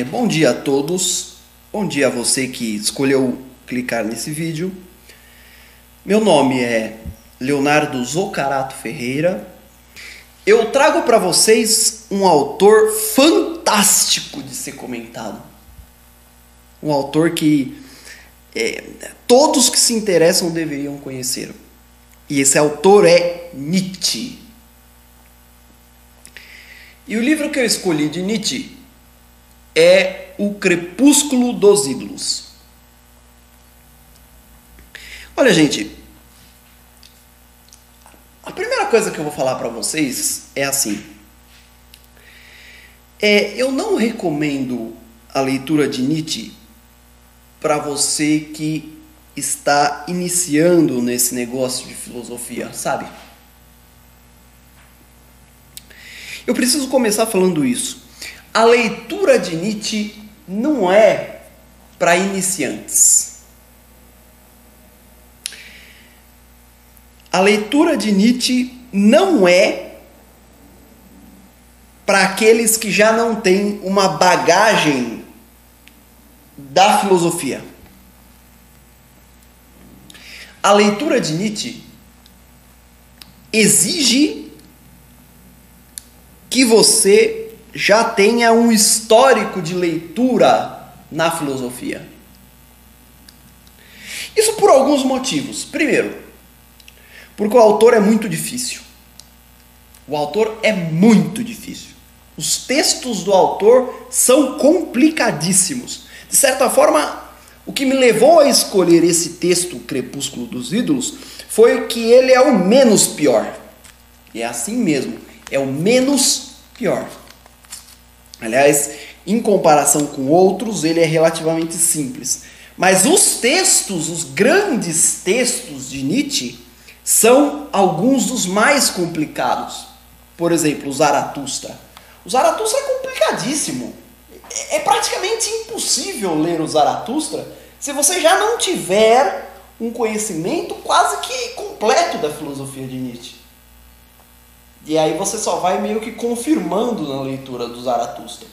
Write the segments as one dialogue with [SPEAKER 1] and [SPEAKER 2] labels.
[SPEAKER 1] Bom dia a todos, bom dia a você que escolheu clicar nesse vídeo. Meu nome é Leonardo Zoccarato Ferreira. Eu trago para vocês um autor fantástico de ser comentado. Um autor que todos que se interessam deveriam conhecer. E esse autor é Nietzsche. E o livro que eu escolhi de Nietzsche é O Crepúsculo dos Ídolos. Olha, gente, a primeira coisa que eu vou falar para vocês é assim. Eu não recomendo a leitura de Nietzsche para você que está iniciando nesse negócio de filosofia, sabe? Eu preciso começar falando isso. A leitura de Nietzsche não é para iniciantes. A leitura de Nietzsche não é para aqueles que já não têm uma bagagem da filosofia. A leitura de Nietzsche exige que você já tenha um histórico de leitura na filosofia. Isso por alguns motivos. Primeiro, porque o autor é muito difícil. O autor é muito difícil. Os textos do autor são complicadíssimos. De certa forma, o que me levou a escolher esse texto, Crepúsculo dos Ídolos, foi que ele é o menos pior. E é assim mesmo, é o menos pior. Aliás, em comparação com outros, ele é relativamente simples. Mas os textos, os grandes textos de Nietzsche, são alguns dos mais complicados. Por exemplo, o Zaratustra. O Zaratustra é complicadíssimo. É praticamente impossível ler o Zaratustra se você já não tiver um conhecimento quase que completo da filosofia de Nietzsche. E aí você só vai meio que confirmando na leitura do Zaratustra.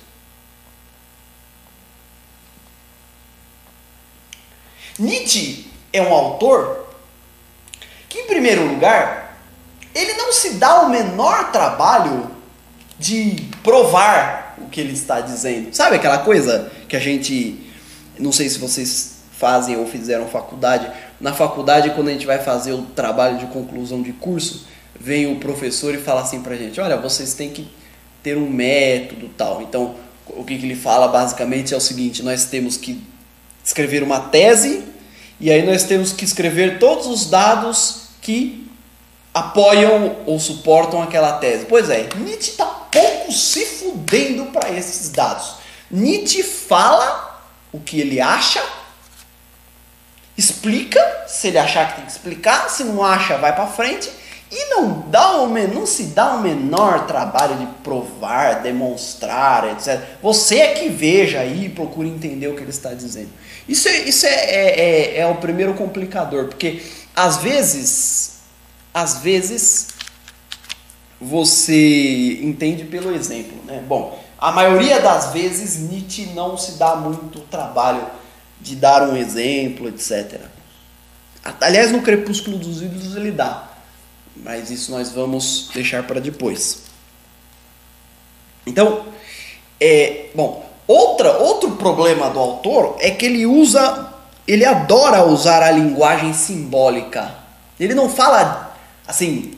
[SPEAKER 1] Nietzsche é um autor que, em primeiro lugar, ele não se dá o menor trabalho de provar o que ele está dizendo. Sabe aquela coisa que a gente... Não sei se vocês fazem ou fizeram faculdade. Na faculdade, quando a gente vai fazer o trabalho de conclusão de curso, vem o professor e fala assim pra gente: olha, vocês têm que ter um método tal. Então, o que ele fala basicamente é o seguinte: nós temos que escrever uma tese e aí nós temos que escrever todos os dados que apoiam ou suportam aquela tese. Pois é, Nietzsche está pouco se fudendo para esses dados. Nietzsche fala o que ele acha, explica, se ele achar que tem que explicar, se não acha, vai para frente, e não se dá o menor trabalho de provar, demonstrar, etc. Você é que veja aí e procure entender o que ele está dizendo. Isso é o primeiro complicador, porque às vezes você entende pelo exemplo, né? Bom, a maioria das vezes Nietzsche não se dá muito trabalho de dar um exemplo, etc. Aliás, no Crepúsculo dos Ídolos ele dá. Mas isso nós vamos deixar para depois. Então, outro problema do autor é que ele adora usar a linguagem simbólica. Ele não fala assim,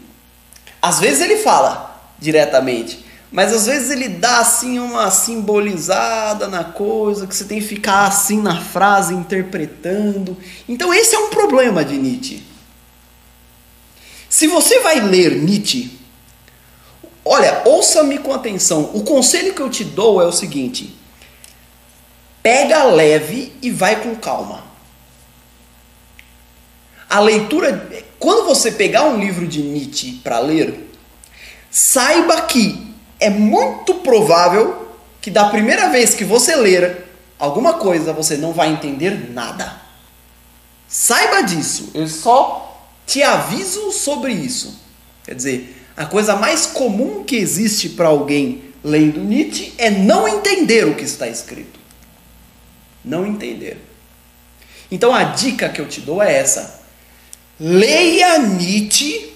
[SPEAKER 1] às vezes ele fala diretamente, mas às vezes ele dá assim uma simbolizada na coisa, que você tem que ficar assim na frase interpretando. Então esse é um problema de Nietzsche. Se você vai ler Nietzsche, olha, ouça-me com atenção. O conselho que eu te dou é o seguinte: pega leve e vai com calma. A leitura, quando você pegar um livro de Nietzsche para ler, saiba que é muito provável que da primeira vez que você ler alguma coisa, você não vai entender nada. Saiba disso. Eu só te aviso sobre isso. Quer dizer, a coisa mais comum que existe para alguém lendo Nietzsche é não entender o que está escrito. Não entender. Então a dica que eu te dou é essa. Leia Nietzsche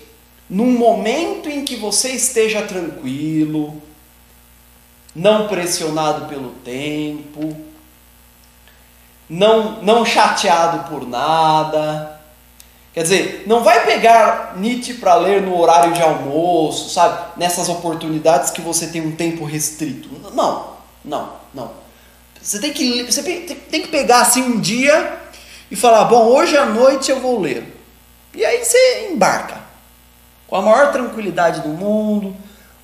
[SPEAKER 1] num momento em que você esteja tranquilo, não pressionado pelo tempo, não chateado por nada. Quer dizer, não vai pegar Nietzsche para ler no horário de almoço, sabe? Nessas oportunidades que você tem um tempo restrito. Não. Você tem que pegar assim um dia e falar, bom, hoje à noite eu vou ler. E aí você embarca. Com a maior tranquilidade do mundo,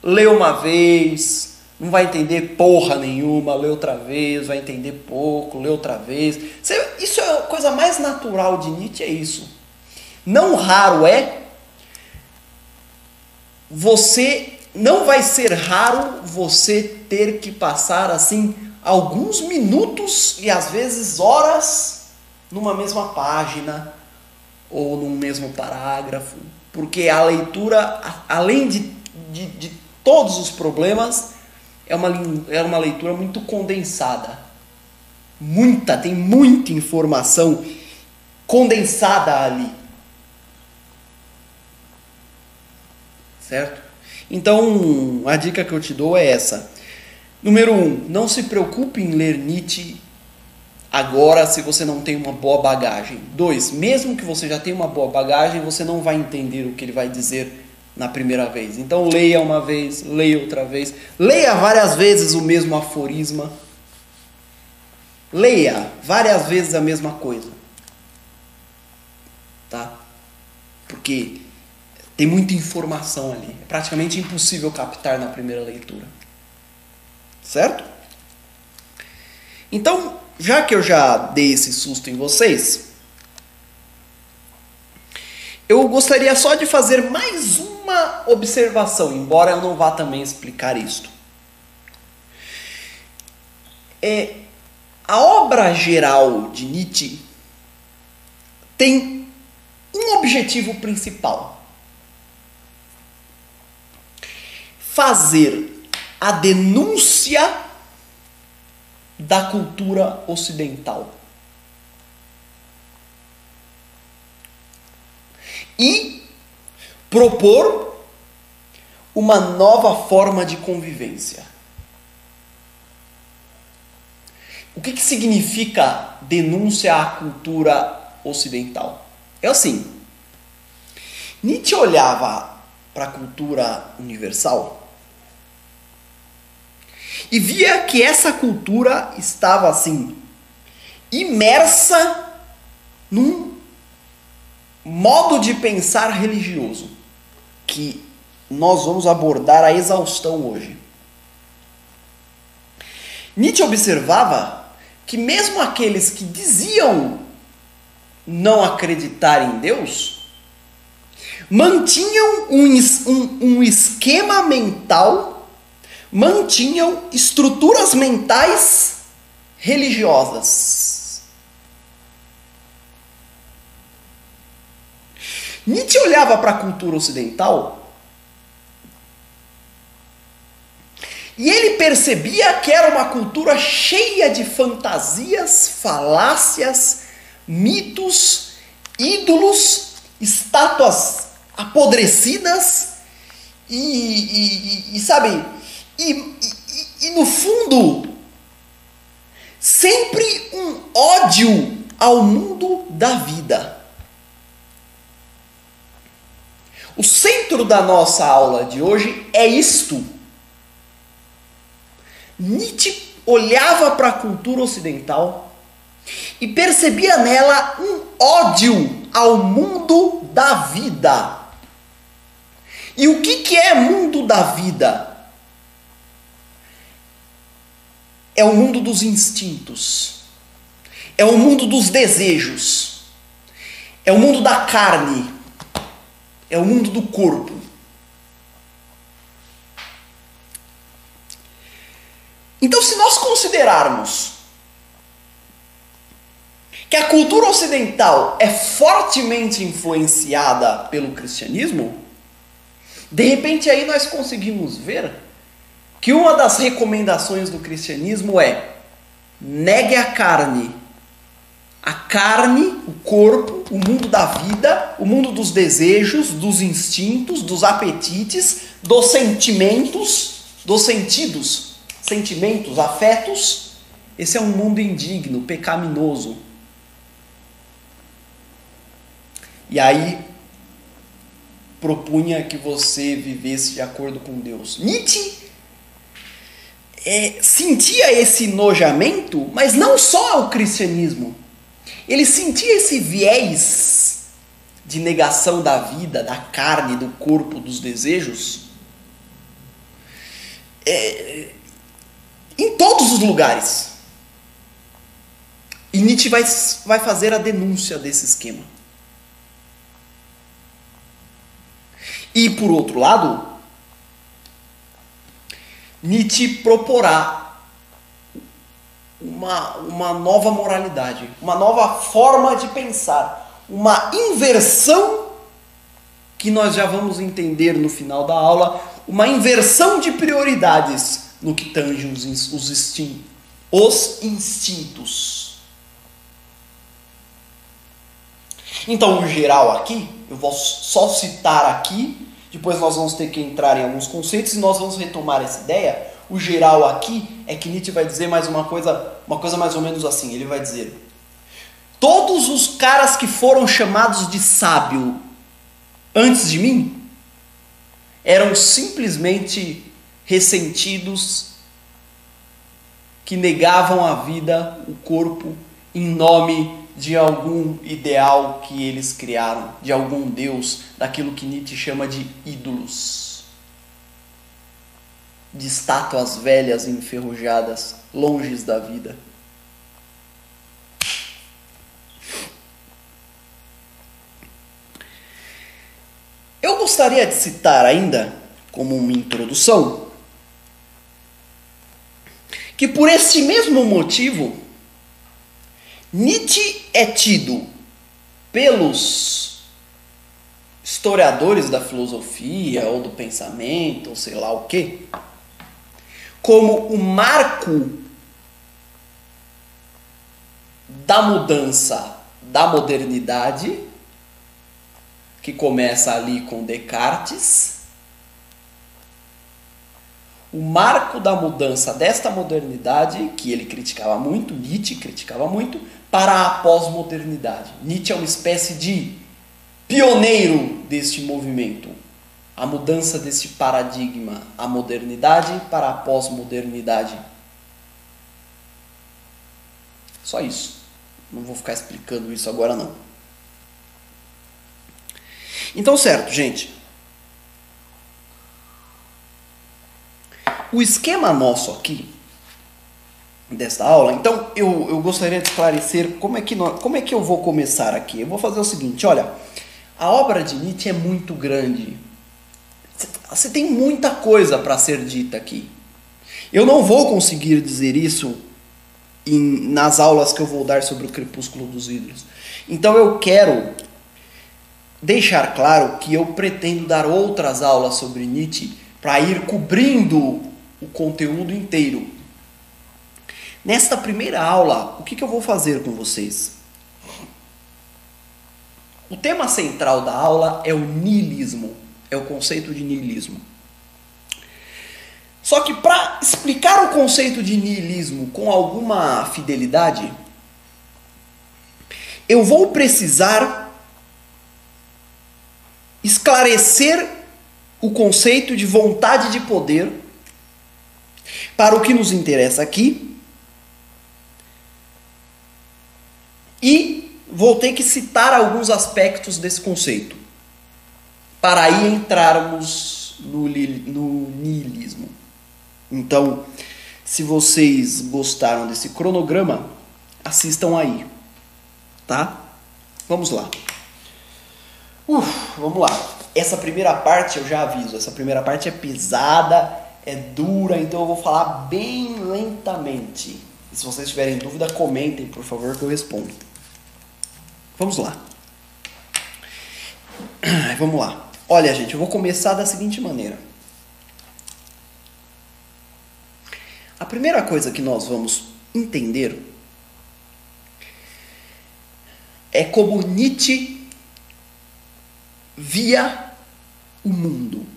[SPEAKER 1] lê uma vez, não vai entender porra nenhuma, lê outra vez, vai entender pouco, lê outra vez. Isso é a coisa mais natural de Nietzsche, é isso. Não raro não vai ser raro você ter que passar assim alguns minutos e às vezes horas numa mesma página ou num mesmo parágrafo, porque a leitura, além de todos os problemas, é uma leitura muito condensada. Tem muita informação condensada ali. Certo? Então, a dica que eu te dou é essa. Número 1, não se preocupe em ler Nietzsche agora se você não tem uma boa bagagem. 2, mesmo que você já tenha uma boa bagagem, você não vai entender o que ele vai dizer na primeira vez. Então leia uma vez, leia outra vez, leia várias vezes o mesmo aforisma, leia várias vezes a mesma coisa. Tá? Porque tem muita informação ali. É praticamente impossível captar na primeira leitura. Certo? Então, já que eu já dei esse susto em vocês, eu gostaria só de fazer mais uma observação, embora eu não vá também explicar isto. A obra geral de Nietzsche tem um objetivo principal: fazer a denúncia da cultura ocidental e propor uma nova forma de convivência. O que significa denúncia à cultura ocidental? É assim, Nietzsche olhava para a cultura universal e via que essa cultura estava assim, imersa num modo de pensar religioso, que nós vamos abordar a exaustão hoje. Nietzsche observava que mesmo aqueles que diziam não acreditar em Deus, mantinham um esquema mental, mantinham estruturas mentais religiosas. Nietzsche olhava para a cultura ocidental e ele percebia que era uma cultura cheia de fantasias, falácias, mitos, ídolos, estátuas apodrecidas e no fundo, sempre um ódio ao mundo da vida. O centro da nossa aula de hoje é isto. Nietzsche olhava para a cultura ocidental e percebia nela um ódio ao mundo da vida. E o que é mundo da vida? É o mundo dos instintos, é o mundo dos desejos, é o mundo da carne, é o mundo do corpo. Então, se nós considerarmos que a cultura ocidental é fortemente influenciada pelo cristianismo, de repente aí nós conseguimos ver que uma das recomendações do cristianismo é: negue a carne. A carne, o corpo, o mundo da vida, o mundo dos desejos, dos instintos, dos apetites, dos sentimentos, dos sentidos, sentimentos, afetos. Esse é um mundo indigno, pecaminoso. E aí, propunha que você vivesse de acordo com Deus. Nietzsche sentia esse enojamento, mas não só o cristianismo. Ele sentia esse viés de negação da vida, da carne, do corpo, dos desejos, em todos os lugares. E Nietzsche vai fazer a denúncia desse esquema. E, por outro lado, Nietzsche proporá uma nova moralidade, uma nova forma de pensar, uma inversão que nós já vamos entender no final da aula, uma inversão de prioridades no que tange os instintos. Então, o geral aqui, eu vou só citar aqui, depois nós vamos ter que entrar em alguns conceitos e nós vamos retomar essa ideia. O geral aqui é que Nietzsche vai dizer mais uma coisa mais ou menos assim. Ele vai dizer: todos os caras que foram chamados de sábio antes de mim eram simplesmente ressentidos que negavam a vida, o corpo, em nome de algum ideal que eles criaram, de algum Deus, daquilo que Nietzsche chama de ídolos, de estátuas velhas e enferrujadas, longes da vida. Eu gostaria de citar ainda, como uma introdução, que por esse mesmo motivo, Nietzsche é tido pelos historiadores da filosofia ou do pensamento, ou sei lá o quê, como o marco da mudança da modernidade, que começa ali com Descartes, o marco da mudança desta modernidade, que ele criticava muito, Nietzsche criticava muito, para a pós-modernidade. Nietzsche é uma espécie de pioneiro deste movimento. A mudança desse paradigma, a modernidade para a pós-modernidade. Só isso. Não vou ficar explicando isso agora não. Então, certo, gente. O esquema nosso aqui, desta aula, então eu gostaria de esclarecer como é que eu vou começar aqui. Eu vou fazer o seguinte, olha, a obra de Nietzsche é muito grande. Você tem muita coisa para ser dita aqui. Eu não vou conseguir dizer isso nas aulas que eu vou dar sobre o Crepúsculo dos Ídolos. Então eu quero deixar claro que eu pretendo dar outras aulas sobre Nietzsche para ir cobrindo o conteúdo inteiro. Nesta primeira aula, o que eu vou fazer com vocês? O tema central da aula é o niilismo. É o conceito de niilismo. Só que para explicar o conceito de niilismo com alguma fidelidade, eu vou precisar esclarecer o conceito de vontade de poder para o que nos interessa aqui e vou ter que citar alguns aspectos desse conceito para aí entrarmos no niilismo. Então, se vocês gostaram desse cronograma, assistam aí, tá? Vamos lá. Vamos lá. Essa primeira parte, eu já aviso, essa primeira parte é pesada, é dura, então eu vou falar bem lentamente. E se vocês tiverem dúvida, comentem, por favor, que eu respondo. Vamos lá. Vamos lá. Olha, gente, eu vou começar da seguinte maneira. A primeira coisa que nós vamos entender é como Nietzsche via o mundo.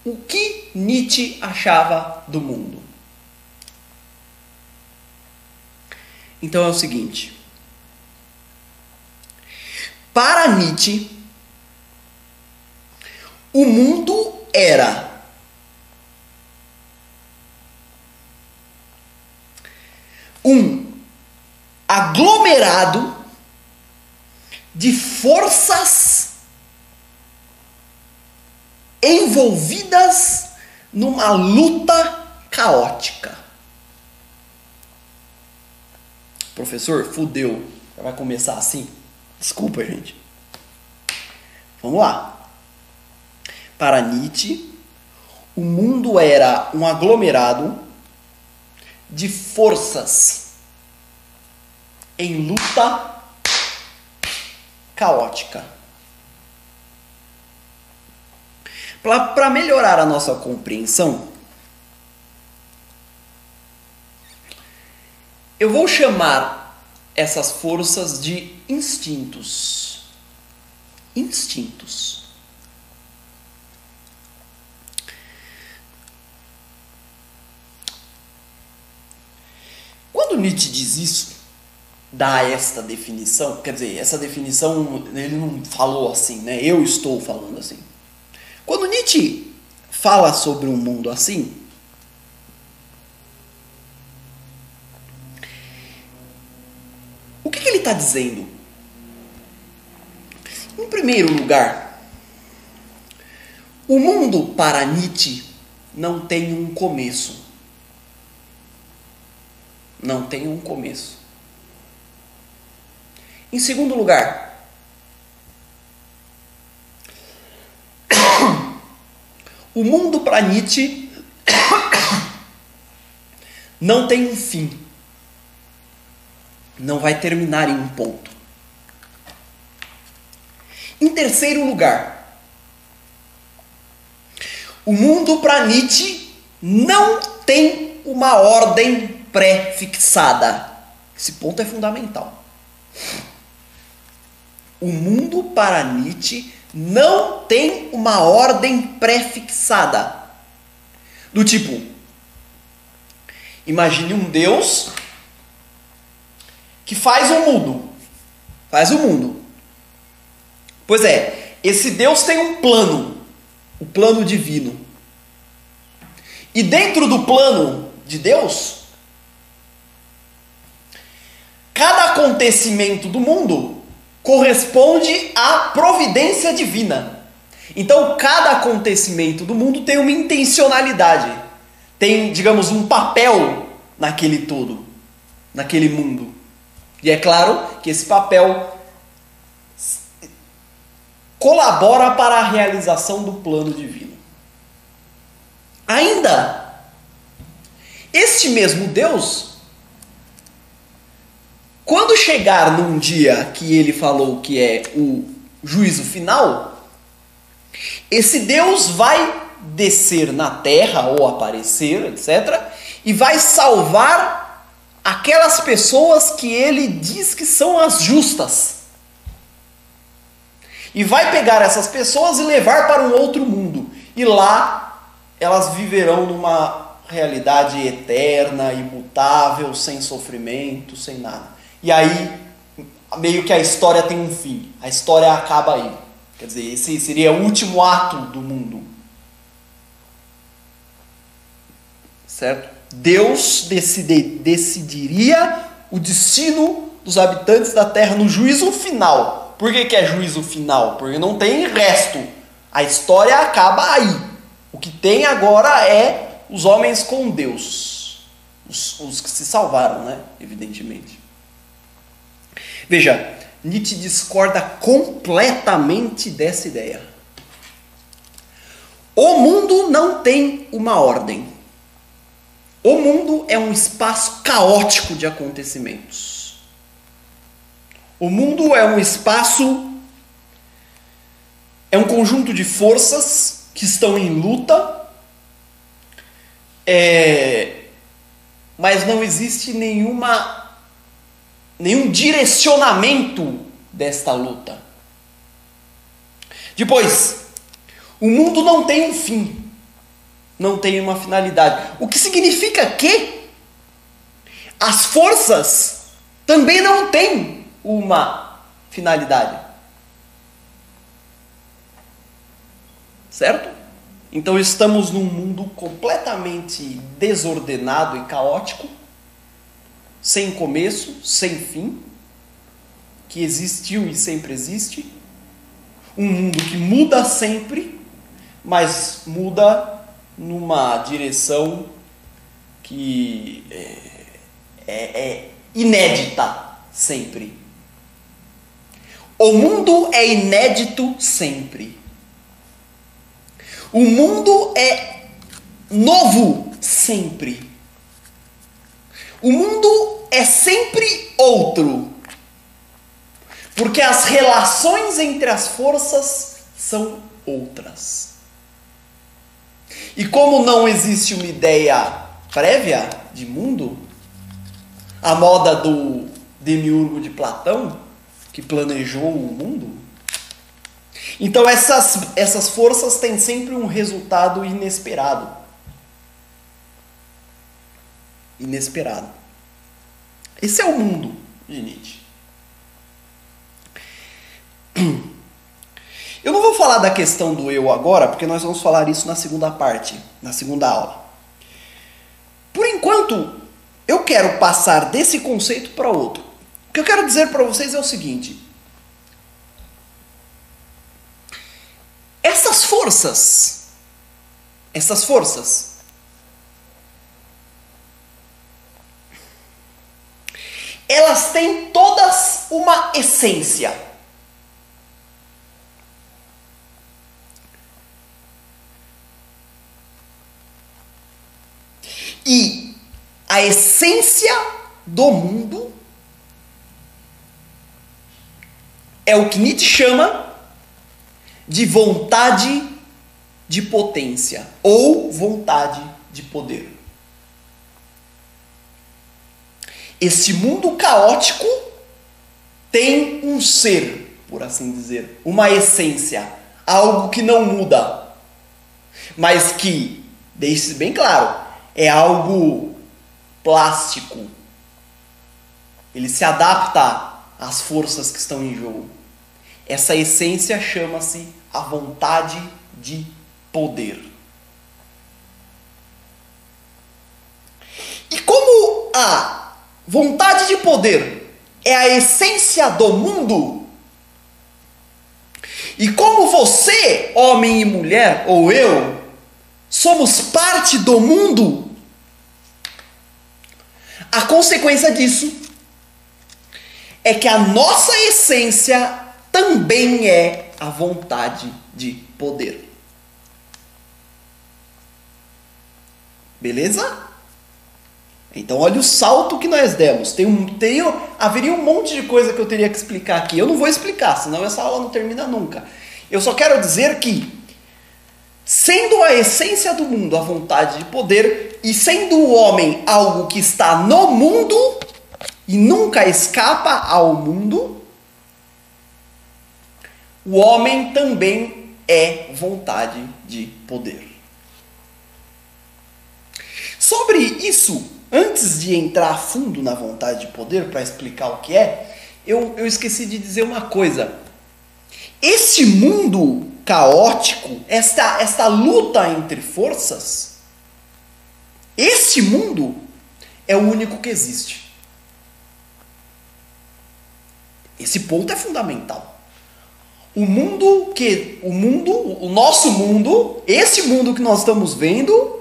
[SPEAKER 1] O que Nietzsche achava do mundo? Então é o seguinte: para Nietzsche, o mundo era um aglomerado de forças envolvidas numa luta caótica. Professor, fudeu. Vai começar assim? Desculpa, gente. Vamos lá. Para Nietzsche, o mundo era um aglomerado de forças em luta caótica. Para melhorar a nossa compreensão, eu vou chamar essas forças de instintos. Instintos. Quando Nietzsche diz isso, dá esta definição, quer dizer, essa definição ele não falou assim, né? Eu estou falando assim. Quando Nietzsche fala sobre um mundo assim, o que ele está dizendo? Em primeiro lugar, o mundo para Nietzsche não tem um começo. Não tem um começo. Em segundo lugar, o mundo para Nietzsche não tem um fim. Não vai terminar em um ponto. Em terceiro lugar, o mundo para Nietzsche não tem uma ordem pré-fixada. Esse ponto é fundamental. O mundo para Nietzsche não tem uma ordem pré-fixada. Do tipo, imagine um Deus que faz o mundo. Faz o mundo. Pois é, esse Deus tem um plano. O plano divino. E dentro do plano de Deus, cada acontecimento do mundo corresponde à providência divina. Então, cada acontecimento do mundo tem uma intencionalidade. Tem, digamos, um papel naquele todo, naquele mundo. E é claro que esse papel colabora para a realização do plano divino. Ainda, este mesmo Deus, quando chegar num dia que ele falou que é o juízo final, esse Deus vai descer na terra ou aparecer, etc., e vai salvar aquelas pessoas que ele diz que são as justas. E vai pegar essas pessoas e levar para um outro mundo. E lá elas viverão numa realidade eterna, imutável, sem sofrimento, sem nada. E aí, meio que a história tem um fim. A história acaba aí. Quer dizer, esse seria o último ato do mundo. Certo? Deus decidiria o destino dos habitantes da Terra no juízo final. Por que é juízo final? Porque não tem resto. A história acaba aí. O que tem agora é os homens com Deus. Os que se salvaram, né? Evidentemente. Veja, Nietzsche discorda completamente dessa ideia. O mundo não tem uma ordem. O mundo é um espaço caótico de acontecimentos. O mundo é um espaço, é um conjunto de forças que estão em luta, mas não existe nenhum direcionamento desta luta. Depois, o mundo não tem um fim, não tem uma finalidade. O que significa que as forças também não têm uma finalidade. Certo? Então estamos num mundo completamente desordenado e caótico, sem começo, sem fim, que existiu e sempre existe. Um mundo que muda sempre, mas muda numa direção que é inédita sempre. O mundo é inédito sempre. O mundo é novo sempre. O mundo é sempre outro. Porque as relações entre as forças são outras. E como não existe uma ideia prévia de mundo, a moda do demiurgo de Platão, que planejou o mundo, então essas forças têm sempre um resultado inesperado. Inesperado. Esse é o mundo de Nietzsche. Eu não vou falar da questão do eu agora, porque nós vamos falar isso na segunda parte, na segunda aula. Por enquanto, eu quero passar desse conceito para outro. O que eu quero dizer para vocês é o seguinte: essas forças, elas têm todas uma essência. E a essência do mundo é o que Nietzsche chama de vontade de potência ou vontade de poder. Esse mundo caótico tem um ser, por assim dizer, uma essência, algo que não muda, mas que, deixe-se bem claro, é algo plástico. Ele se adapta às forças que estão em jogo. Essa essência chama-se a vontade de poder. E como a vontade de poder é a essência do mundo, e como você, homem e mulher, ou eu, somos parte do mundo, a consequência disso é que a nossa essência também é a vontade de poder. Beleza? Então olha o salto que nós demos. Haveria um monte de coisa que eu teria que explicar aqui. Eu não vou explicar, senão essa aula não termina nunca. Eu só quero dizer que, sendo a essência do mundo a vontade de poder, e sendo o homem algo que está no mundo e nunca escapa ao mundo, o homem também é vontade de poder. Sobre isso, antes de entrar a fundo na vontade de poder, para explicar o que é, eu esqueci de dizer uma coisa. Esse mundo caótico, esta luta entre forças, esse mundo é o único que existe. Esse ponto é fundamental. O nosso mundo, esse mundo que nós estamos vendo,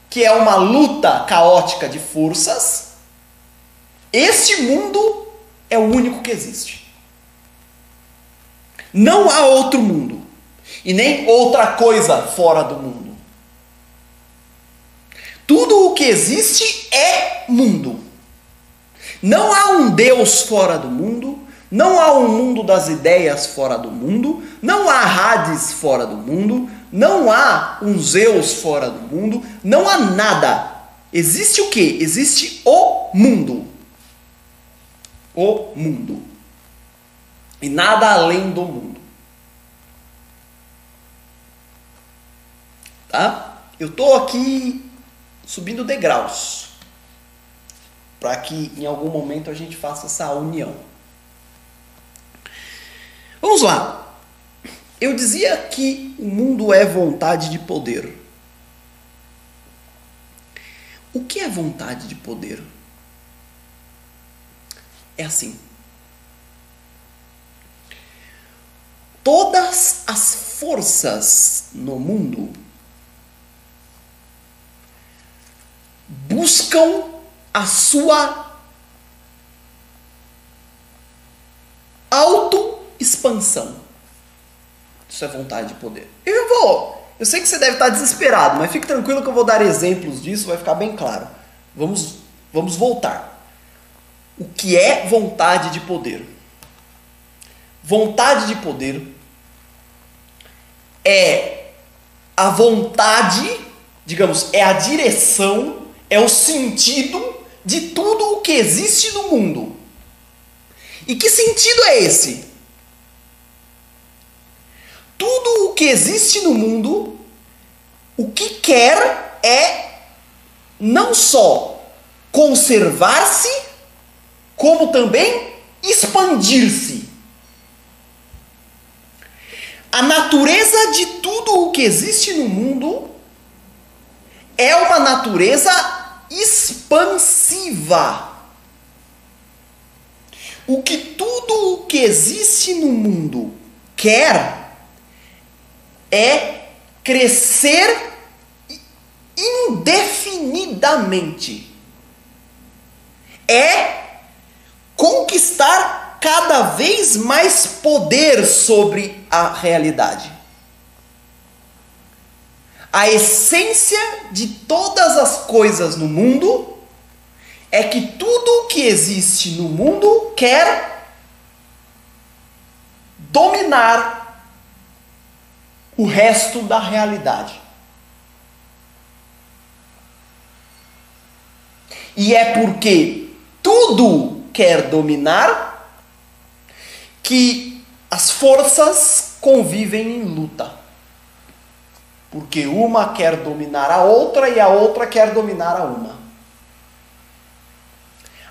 [SPEAKER 1] que é uma luta caótica de forças, esse mundo é o único que existe. Não há outro mundo e nem outra coisa fora do mundo. Tudo o que existe é mundo. Não há um Deus fora do mundo, não há um mundo das ideias fora do mundo, não há Hades fora do mundo, não há um Zeus fora do mundo, não há nada. Existe o quê? Existe o mundo. O mundo. E nada além do mundo. Tá? Eu estou aqui subindo degraus. Para que em algum momento a gente faça essa união. Vamos lá. Eu dizia que o mundo é vontade de poder. O que é vontade de poder? É assim. Todas as forças no mundo buscam a sua autoexpansão. Isso é vontade de poder. Eu sei que você deve estar desesperado, mas fique tranquilo que eu vou dar exemplos disso, vai ficar bem claro. Vamos voltar. O que é vontade de poder? Vontade de poder é a vontade, digamos, é a direção, é o sentido de tudo o que existe no mundo. E que sentido é esse? Tudo o que existe no mundo, o que quer é não só conservar-se, como também expandir-se. A natureza de tudo o que existe no mundo é uma natureza expansiva. O que tudo o que existe no mundo quer é crescer indefinidamente. É conquistar cada vez mais poder sobre a realidade. A essência de todas as coisas no mundo é que tudo o que existe no mundo quer dominar o resto da realidade. E é porque tudo quer dominar que as forças convivem em luta. Porque uma quer dominar a outra e a outra quer dominar a uma.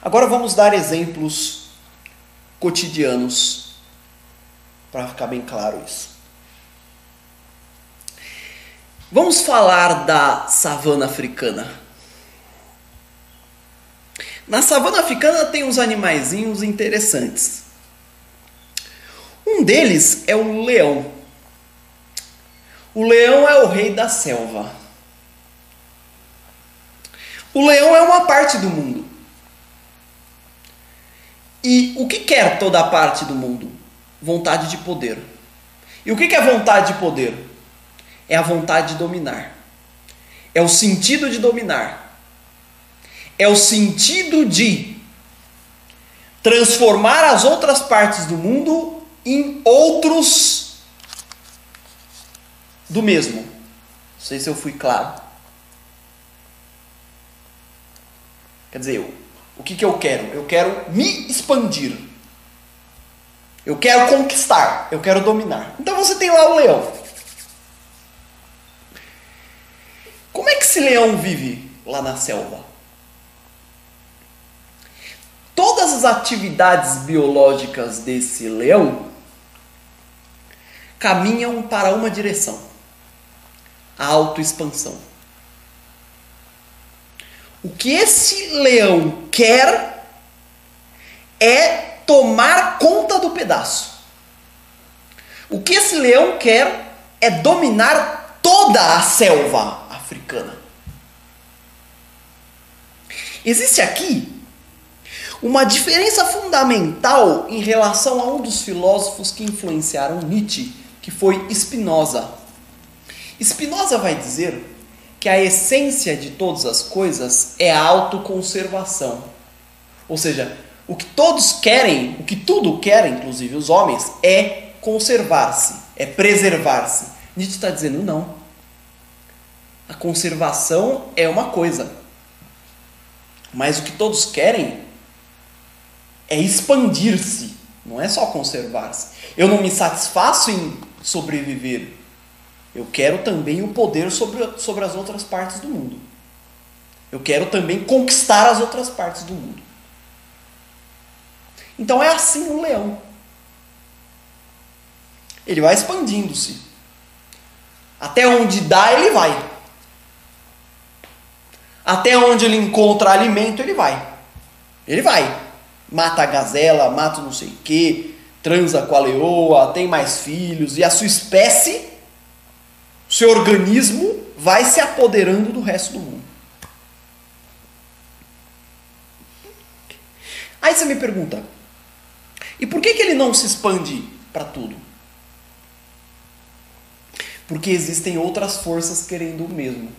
[SPEAKER 1] Agora vamos dar exemplos cotidianos para ficar bem claro isso. Vamos falar da savana africana. Na savana africana tem uns animaizinhos interessantes. Um deles é o leão. O leão é o rei da selva. O leão é uma parte do mundo. E o que quer toda a parte do mundo? Vontade de poder. E o que é vontade de poder? É a vontade de dominar. É o sentido de dominar. É o sentido de transformar as outras partes do mundo em outros do mesmo. Não sei se eu fui claro. Quer dizer, o que eu quero? Eu quero me expandir. Eu quero conquistar. Eu quero dominar. Então você tem lá o leão. Como é que esse leão vive lá na selva? Todas as atividades biológicas desse leão caminham para uma direção: a autoexpansão. O que esse leão quer é tomar conta do pedaço. O que esse leão quer é dominar toda a selva africana. Existe aqui uma diferença fundamental em relação a um dos filósofos que influenciaram Nietzsche, que foi Spinoza. Spinoza vai dizer que a essência de todas as coisas é a autoconservação. Ou seja, o que todos querem, o que tudo quer, inclusive os homens, é conservar-se, é preservar-se. Nietzsche está dizendo não. A conservação é uma coisa. Mas o que todos querem é expandir-se, não é só conservar-se. Eu não me satisfaço em sobreviver. Eu quero também o poder sobre as outras partes do mundo. Eu quero também conquistar as outras partes do mundo. Então é assim o leão. Ele vai expandindo-se. Até onde dá, ele vai. Até onde ele encontra alimento, ele vai. Ele vai. Mata a gazela, mata não sei o quê, transa com a leoa, tem mais filhos, e a sua espécie, o seu organismo, vai se apoderando do resto do mundo. Aí você me pergunta, e por que ele não se expande para tudo? Porque existem outras forças querendo o mesmo.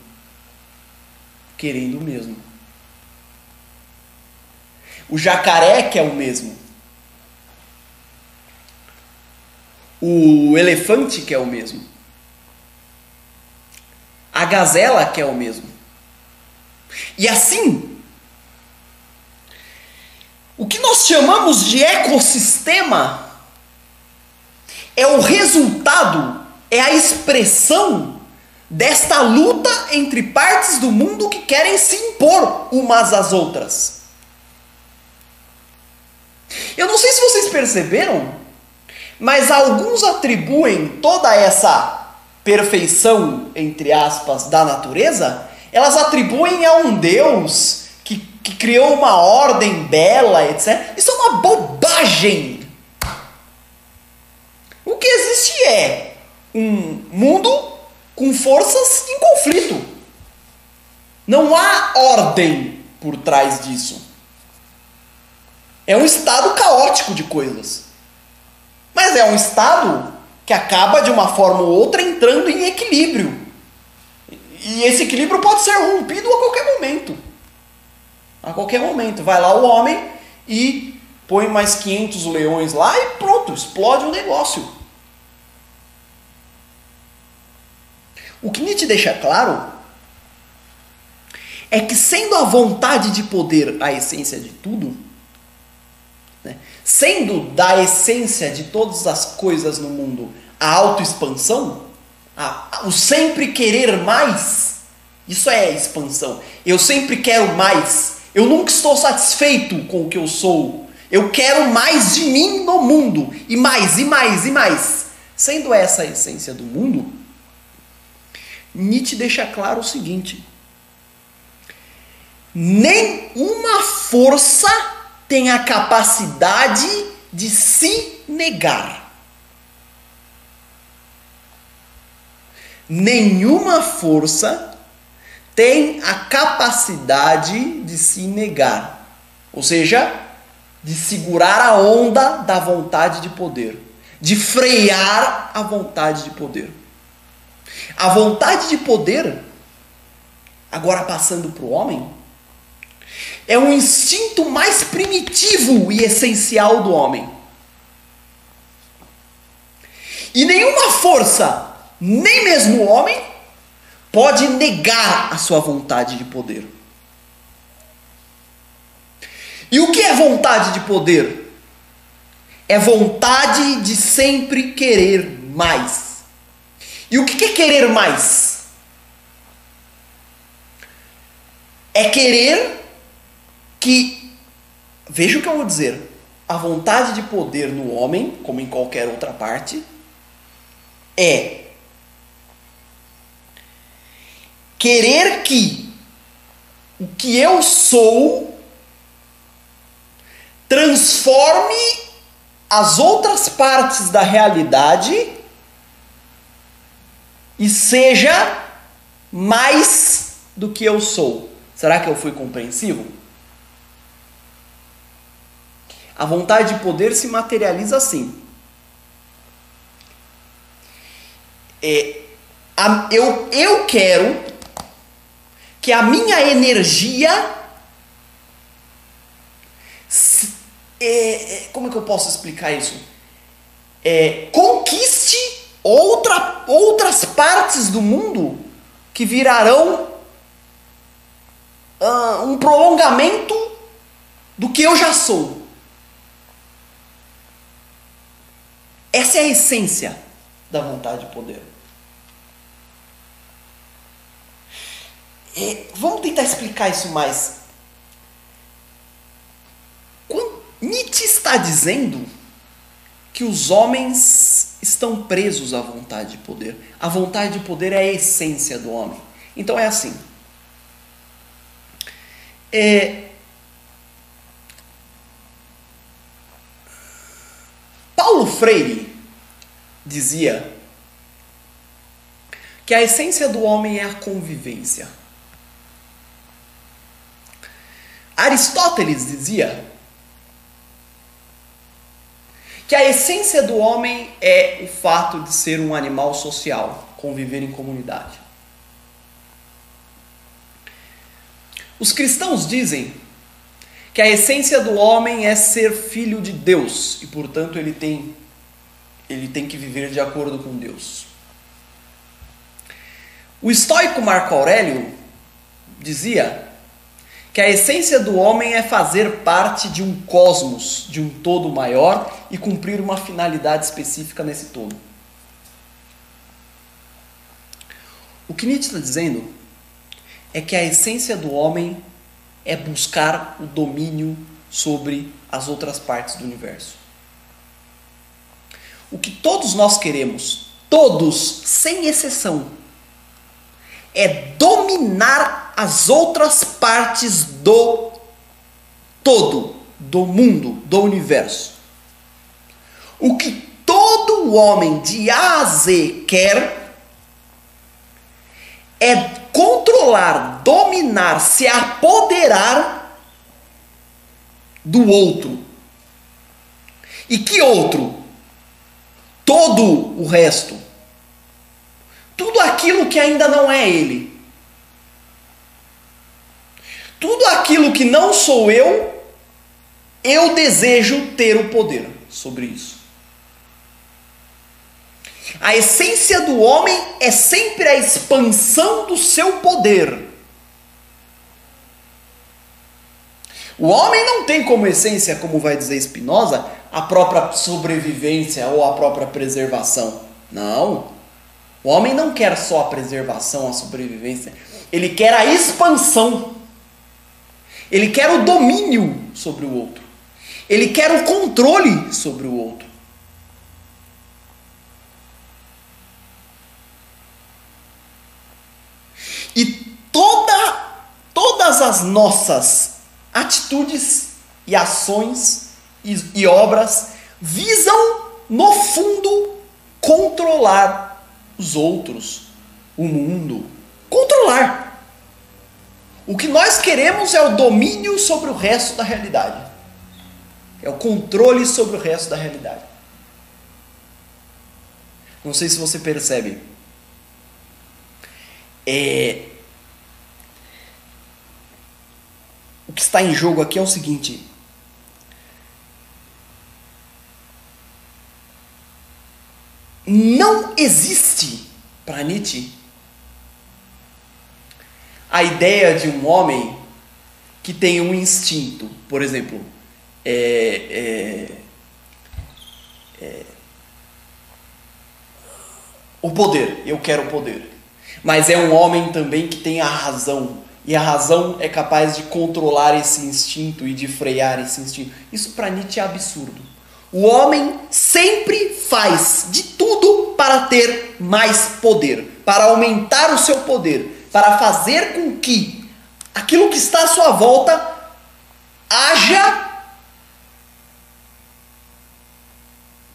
[SPEAKER 1] Querendo o mesmo. O jacaré quer o mesmo. O elefante quer o mesmo. A gazela quer o mesmo. E assim, o que nós chamamos de ecossistema é o resultado, é a expressão desta luta entre partes do mundo que querem se impor umas às outras. Eu não sei se vocês perceberam, mas alguns atribuem toda essa perfeição, entre aspas, da natureza, elas atribuem a um Deus que criou uma ordem bela, etc. Isso é uma bobagem. O que existe é um mundo com forças em conflito. Não há ordem por trás disso. É um estado caótico de coisas. Mas é um estado que acaba de uma forma ou outra entrando em equilíbrio. E esse equilíbrio pode ser rompido a qualquer momento. A qualquer momento. Vai lá o homem e põe mais 500 leões lá e pronto, explode o negócio. O que Nietzsche deixa claro é que, sendo a vontade de poder a essência de tudo, né, sendo da essência de todas as coisas no mundo a autoexpansão, o sempre querer mais, isso é expansão. Eu sempre quero mais. Eu nunca estou satisfeito com o que eu sou. Eu quero mais de mim no mundo. E mais, e mais, e mais. Sendo essa a essência do mundo, Nietzsche deixa claro o seguinte: nenhuma força tem a capacidade de se negar. Nenhuma força tem a capacidade de se negar. Ou seja, de segurar a onda da vontade de poder. De frear a vontade de poder. A vontade de poder, agora passando para o homem, é o instinto mais primitivo e essencial do homem. E nenhuma força, nem mesmo o homem, pode negar a sua vontade de poder. E o que é vontade de poder? É vontade de sempre querer mais. E o que é querer mais? É querer que, veja o que eu vou dizer, a vontade de poder no homem, como em qualquer outra parte, é querer que o que eu sou transforme as outras partes da realidade e seja mais do que eu sou. Será que eu fui compreensivo? A vontade de poder se materializa assim. Eu quero que a minha energia... como é que eu posso explicar isso? Conquiste outras partes do mundo que virarão um prolongamento do que eu já sou. Essa é a essência da vontade de poder. Vamos tentar explicar isso mais. Nietzsche está dizendo que os homens estão presos à vontade de poder. A vontade de poder é a essência do homem. Então é assim. Paulo Freire dizia que a essência do homem é a convivência. Aristóteles dizia que a essência do homem é o fato de ser um animal social, conviver em comunidade. Os cristãos dizem que a essência do homem é ser filho de Deus e, portanto, ele tem que viver de acordo com Deus. O estoico Marco Aurélio dizia que a essência do homem é fazer parte de um cosmos, de um todo maior e cumprir uma finalidade específica nesse todo. O que Nietzsche está dizendo é que a essência do homem é buscar o domínio sobre as outras partes do universo. O que todos nós queremos, todos, sem exceção, é dominar as outras partes do todo, do mundo, do universo. O que todo homem de A a Z quer é controlar, dominar, se apoderar do outro. E que outro? Todo o resto. Tudo aquilo que ainda não é ele. Tudo aquilo que não sou eu desejo ter o poder sobre isso. A essência do homem é sempre a expansão do seu poder. O homem não tem como essência, como vai dizer Spinoza, a própria sobrevivência ou a própria preservação. Não. O homem não quer só a preservação, a sobrevivência. Ele quer a expansão. Ele quer o domínio sobre o outro. Ele quer o controle sobre o outro. E todas as nossas atitudes e ações e obras visam, no fundo, controlar os outros, o mundo. Controlar. O que nós queremos é o domínio sobre o resto da realidade. É o controle sobre o resto da realidade. Não sei se você percebe. O que está em jogo aqui é o seguinte. Não existe, para Nietzsche, a ideia de um homem que tem um instinto. Por exemplo, o poder. Eu quero o poder. Mas é um homem também que tem a razão. E a razão é capaz de controlar esse instinto e de frear esse instinto. Isso para Nietzsche é absurdo. O homem sempre faz de tudo para ter mais poder, para aumentar o seu poder, para fazer com que aquilo que está à sua volta haja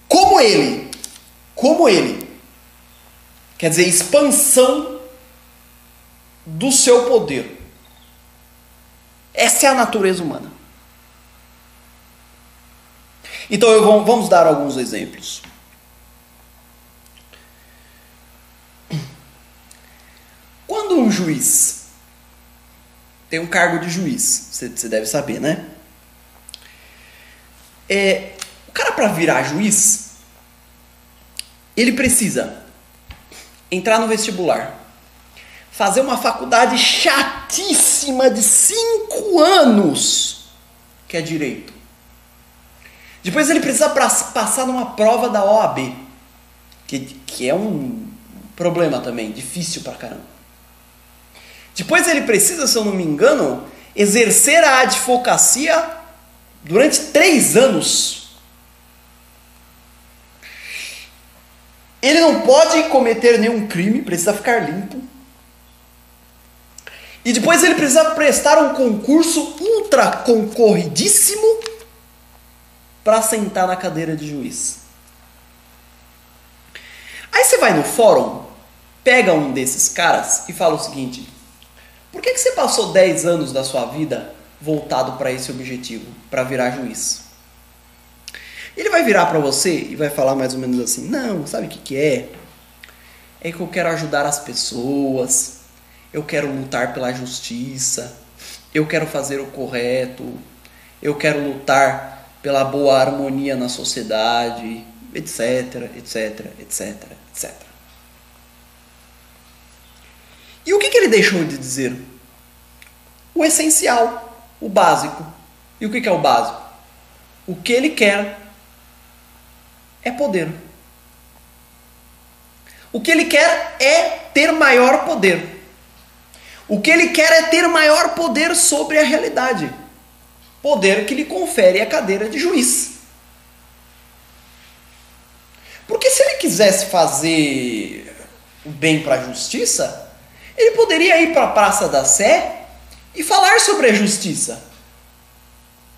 [SPEAKER 1] como ele. Como ele. Quer dizer, expansão do seu poder. Essa é a natureza humana. Então vamos dar alguns exemplos. Quando um juiz tem um cargo de juiz, você deve saber, né? O cara, para virar juiz, ele precisa entrar no vestibular, fazer uma faculdade chatíssima de 5 anos, que é direito. Depois ele precisa passar numa prova da OAB, que é um problema também, difícil pra caramba. Depois ele precisa, se eu não me engano, exercer a advocacia durante 3 anos. Ele não pode cometer nenhum crime, precisa ficar limpo. E depois ele precisa prestar um concurso ultra concorridíssimo para sentar na cadeira de juiz. Aí você vai no fórum, pega um desses caras e fala o seguinte: por que você passou 10 anos da sua vida voltado para esse objetivo, para virar juiz? Ele vai virar para você e vai falar mais ou menos assim: não, sabe o que é? É que eu quero ajudar as pessoas, eu quero lutar pela justiça, eu quero fazer o correto, eu quero lutar pela boa harmonia na sociedade, etc, etc, etc, etc. E o que ele deixou de dizer? O essencial, o básico. E o que é o básico? O que ele quer é poder. O que ele quer é ter maior poder. O que ele quer é ter maior poder sobre a realidade. Poder que lhe confere a cadeira de juiz. Porque se ele quisesse fazer o bem para a justiça, ele poderia ir para a Praça da Sé e falar sobre a justiça.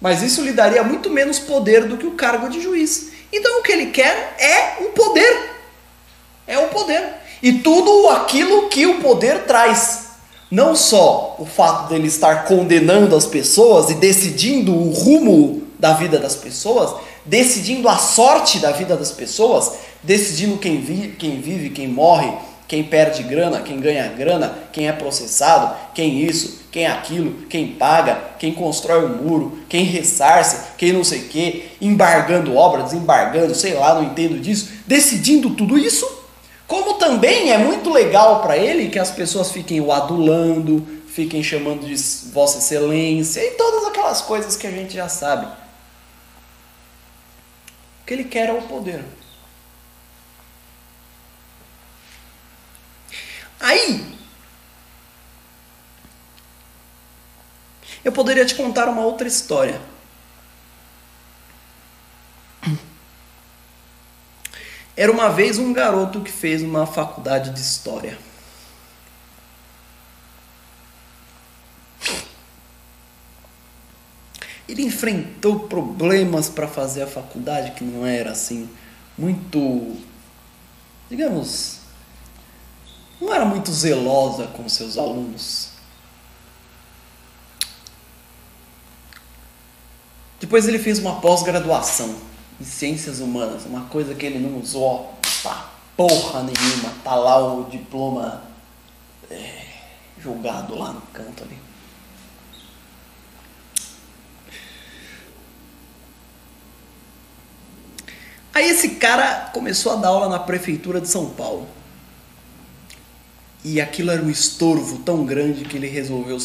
[SPEAKER 1] Mas isso lhe daria muito menos poder do que o cargo de juiz. Então o que ele quer é o poder. É o poder. E tudo aquilo que o poder traz. Não só o fato dele estar condenando as pessoas e decidindo o rumo da vida das pessoas, decidindo a sorte da vida das pessoas, decidindo quem vive, quem morre, quem perde grana, quem ganha grana, quem é processado, quem isso, quem aquilo, quem paga, quem constrói um muro, quem ressarce, quem não sei o quê, embargando obra, desembargando, sei lá, não entendo disso, decidindo tudo isso. Como também é muito legal para ele que as pessoas fiquem o adulando, fiquem chamando de Vossa Excelência e todas aquelas coisas que a gente já sabe. O que ele quer é o poder. Aí, eu poderia te contar uma outra história. Era uma vez um garoto que fez uma faculdade de história. Ele enfrentou problemas para fazer a faculdade que não era assim muito, digamos, não era muito zelosa com seus alunos. Depois ele fez uma pós-graduação em Ciências Humanas, uma coisa que ele não usou pra porra nenhuma, tá lá o diploma jogado lá no canto ali. Aí esse cara começou a dar aula na prefeitura de São Paulo. E aquilo era um estorvo tão grande que ele resolveu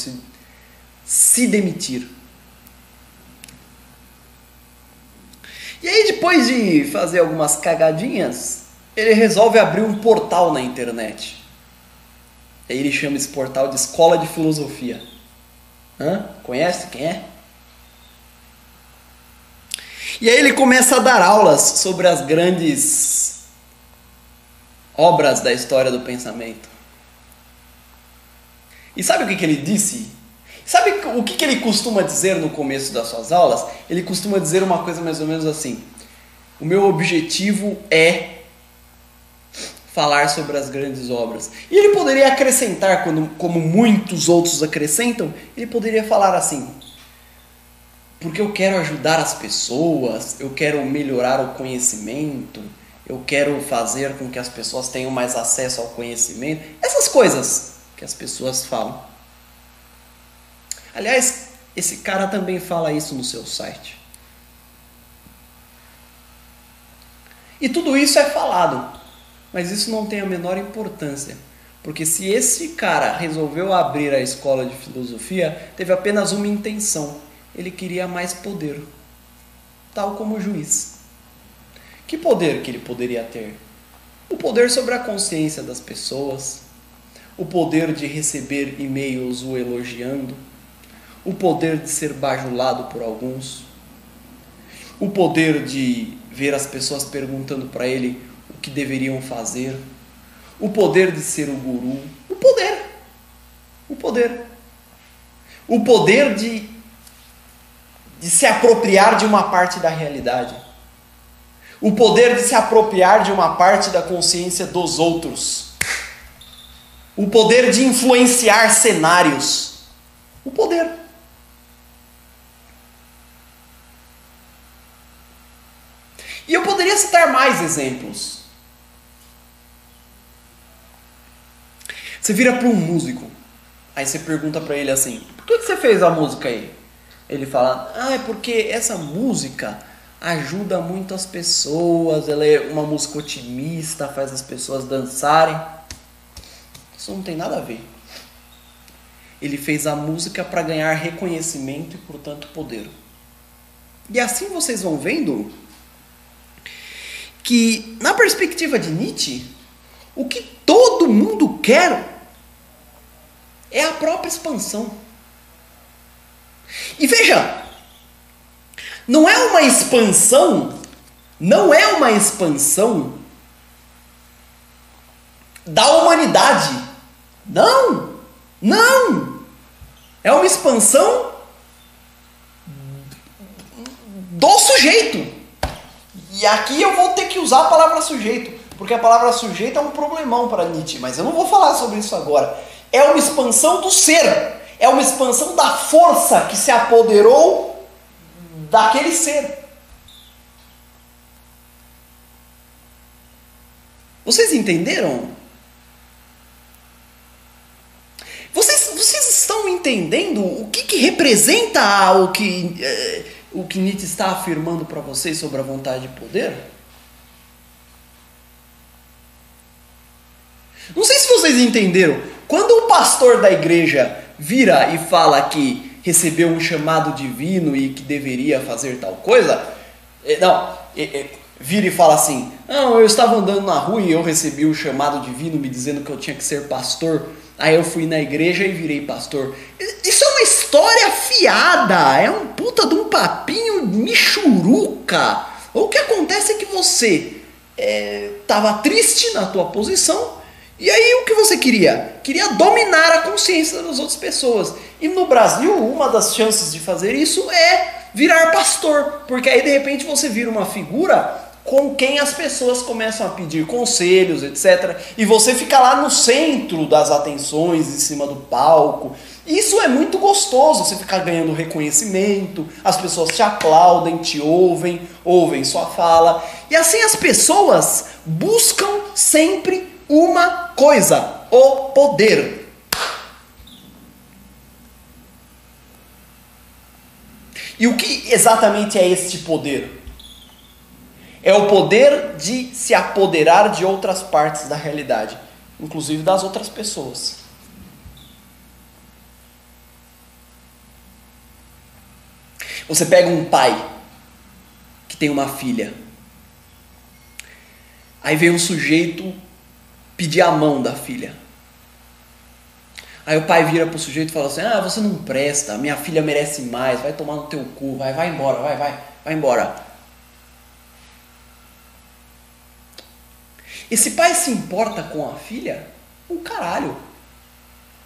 [SPEAKER 1] se demitir. E aí, depois de fazer algumas cagadinhas, ele resolve abrir um portal na internet. E aí ele chama esse portal de Escola de Filosofia. Conhece quem é? E aí ele começa a dar aulas sobre as grandes obras da história do pensamento. E sabe o que ele disse? Sabe o que ele costuma dizer no começo das suas aulas? Ele costuma dizer uma coisa mais ou menos assim: o meu objetivo é falar sobre as grandes obras. E ele poderia acrescentar, como muitos outros acrescentam, ele poderia falar assim: porque eu quero ajudar as pessoas, eu quero melhorar o conhecimento, eu quero fazer com que as pessoas tenham mais acesso ao conhecimento. Essas coisas que as pessoas falam. Aliás, esse cara também fala isso no seu site. E tudo isso é falado, mas isso não tem a menor importância, Porque se esse cara resolveu abrir a escola de filosofia, teve apenas uma intenção. Ele queria mais poder, tal como o juiz. Que poder que ele poderia ter? O poder sobre a consciência das pessoas, o poder de receber e-mails o elogiando, o poder de ser bajulado por alguns, o poder de ver as pessoas perguntando para ele o que deveriam fazer, o poder de ser o guru, o poder de se apropriar de uma parte da realidade, o poder de se apropriar de uma parte da consciência dos outros, o poder de influenciar cenários, o poder. E eu poderia citar mais exemplos. Você vira para um músico, aí você pergunta para ele assim: por que você fez a música aí? Ele fala: é porque essa música ajuda muito as pessoas, ela é uma música otimista, faz as pessoas dançarem. Isso não tem nada a ver. Ele fez a música para ganhar reconhecimento e, portanto, poder. E assim vocês vão vendo que, na perspectiva de Nietzsche, o que todo mundo quer é a própria expansão. E veja, não é uma expansão da humanidade. Não. É uma expansão do sujeito. E aqui eu vou ter que usar a palavra sujeito, porque a palavra sujeito é um problemão para Nietzsche, mas eu não vou falar sobre isso agora. É uma expansão do ser, é uma expansão da força que se apoderou daquele ser. Vocês entenderam? Vocês estão entendendo o que representa o que Nietzsche está afirmando para vocês sobre a vontade de poder? Não sei se vocês entenderam. Quando o pastor da igreja vira e fala que recebeu um chamado divino e que deveria fazer tal coisa, vira e fala assim: não, eu estava andando na rua e eu recebi um chamado divino me dizendo que eu tinha que ser pastor. Aí eu fui na igreja e virei pastor. Isso é uma história fiada, é um puta de um papinho michuruca. O que acontece é que você estava triste na tua posição, e aí o que você queria? Queria dominar a consciência das outras pessoas. E no Brasil, uma das chances de fazer isso é virar pastor, porque aí de repente você vira uma figura com quem as pessoas começam a pedir conselhos, etc. E você fica lá no centro das atenções, em cima do palco. Isso é muito gostoso, você ficar ganhando reconhecimento, as pessoas te aplaudem, te ouvem sua fala. E assim as pessoas buscam sempre uma coisa: o poder. E o que exatamente é este poder? É o poder de se apoderar de outras partes da realidade, inclusive das outras pessoas. Você pega um pai que tem uma filha, aí vem um sujeito pedir a mão da filha. Aí o pai vira pro sujeito e fala assim: você não presta, minha filha merece mais, vai tomar no teu cu, vai embora, vai embora. Esse pai se importa com a filha? Um caralho.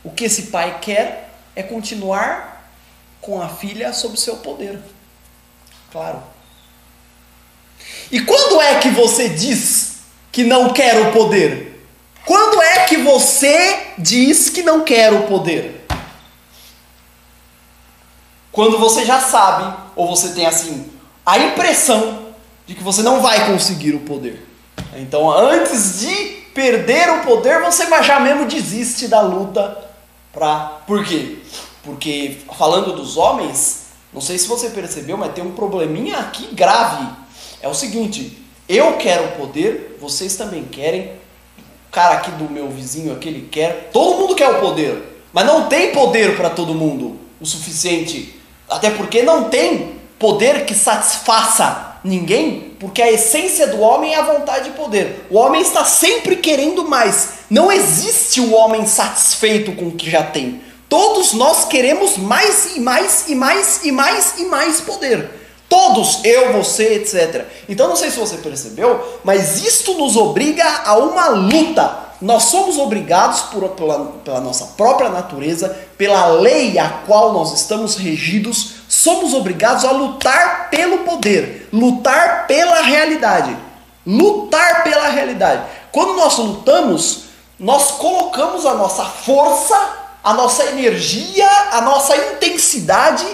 [SPEAKER 1] O que esse pai quer é continuar com a filha sob seu poder. Claro. E quando é que você diz que não quer o poder? Quando é que você diz que não quer o poder? Quando você já sabe, ou você tem assim a impressão de que você não vai conseguir o poder. Então, antes de perder o poder, você já mesmo desiste da luta. Por quê? Porque, falando dos homens, não sei se você percebeu, mas tem um probleminha aqui grave. É o seguinte: eu quero poder, vocês também querem, cara aqui do meu vizinho aqui, ele quer, todo mundo quer o poder, mas não tem poder para todo mundo o suficiente, até porque não tem poder que satisfaça ninguém, porque a essência do homem é a vontade de poder. O homem está sempre querendo mais. Não existe o homem satisfeito com o que já tem. Todos nós queremos mais e mais e mais e mais e mais poder. Todos, eu, você, etc. Então não sei se você percebeu, mas isto nos obriga a uma luta. Nós somos obrigados pela nossa própria natureza, pela lei a qual nós estamos regidos, somos obrigados a lutar pelo poder, lutar pela realidade. Lutar pela realidade. Quando nós lutamos, nós colocamos a nossa força, a nossa energia, a nossa intensidade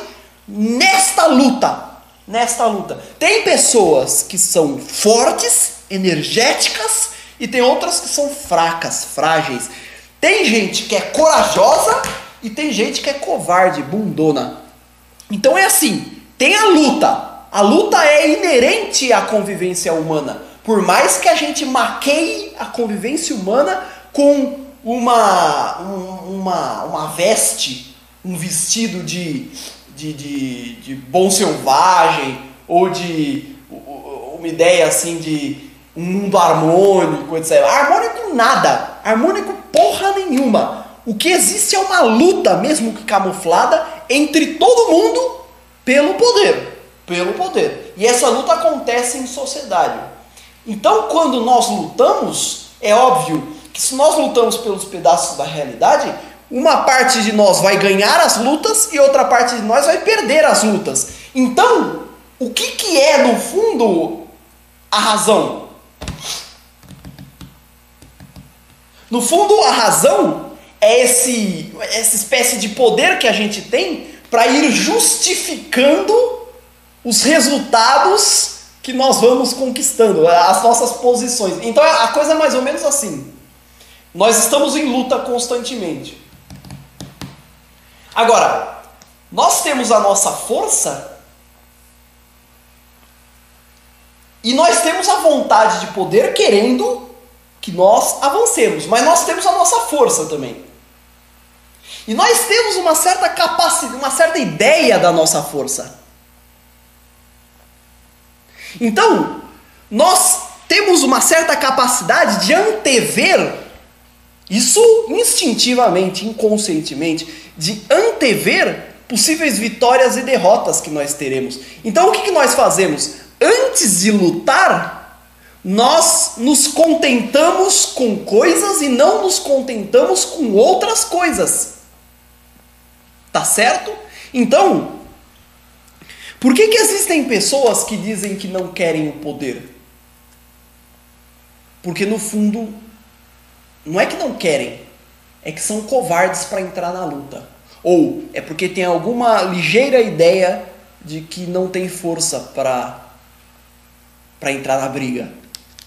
[SPEAKER 1] nesta luta. Nesta luta. Tem pessoas que são fortes, energéticas, e tem outras que são fracas, frágeis. Tem gente que é corajosa e tem gente que é covarde, bundona. Então é assim, tem a luta. A luta é inerente à convivência humana. Por mais que a gente maqueie a convivência humana com uma veste, um vestido de bom selvagem, ou de uma ideia assim de um mundo harmônico, etc. Harmônico nada, harmônico porra nenhuma. O que existe é uma luta, mesmo que camuflada, entre todo mundo pelo poder. Pelo poder. E essa luta acontece em sociedade. Então, quando nós lutamos, é óbvio que se nós lutamos pelos pedaços da realidade, uma parte de nós vai ganhar as lutas e outra parte de nós vai perder as lutas. Então, o que é, no fundo, a razão? No fundo, a razão é essa espécie de poder que a gente tem para ir justificando os resultados que nós vamos conquistando, as nossas posições. Então, a coisa é mais ou menos assim. Nós estamos em luta constantemente. Agora, nós temos a nossa força e nós temos a vontade de poder querendo que nós avancemos, mas nós temos a nossa força também. E nós temos uma certa capacidade, uma certa ideia da nossa força. Então, nós temos uma certa capacidade de antever, isso instintivamente, inconscientemente, de antever possíveis vitórias e derrotas que nós teremos. Então, o que nós fazemos? Antes de lutar, nós nos contentamos com coisas e não nos contentamos com outras coisas. Tá certo? Então, por que existem pessoas que dizem que não querem o poder? Porque no fundo, não é que não querem, é que são covardes para entrar na luta. Ou é porque tem alguma ligeira ideia de que não tem força para entrar na briga.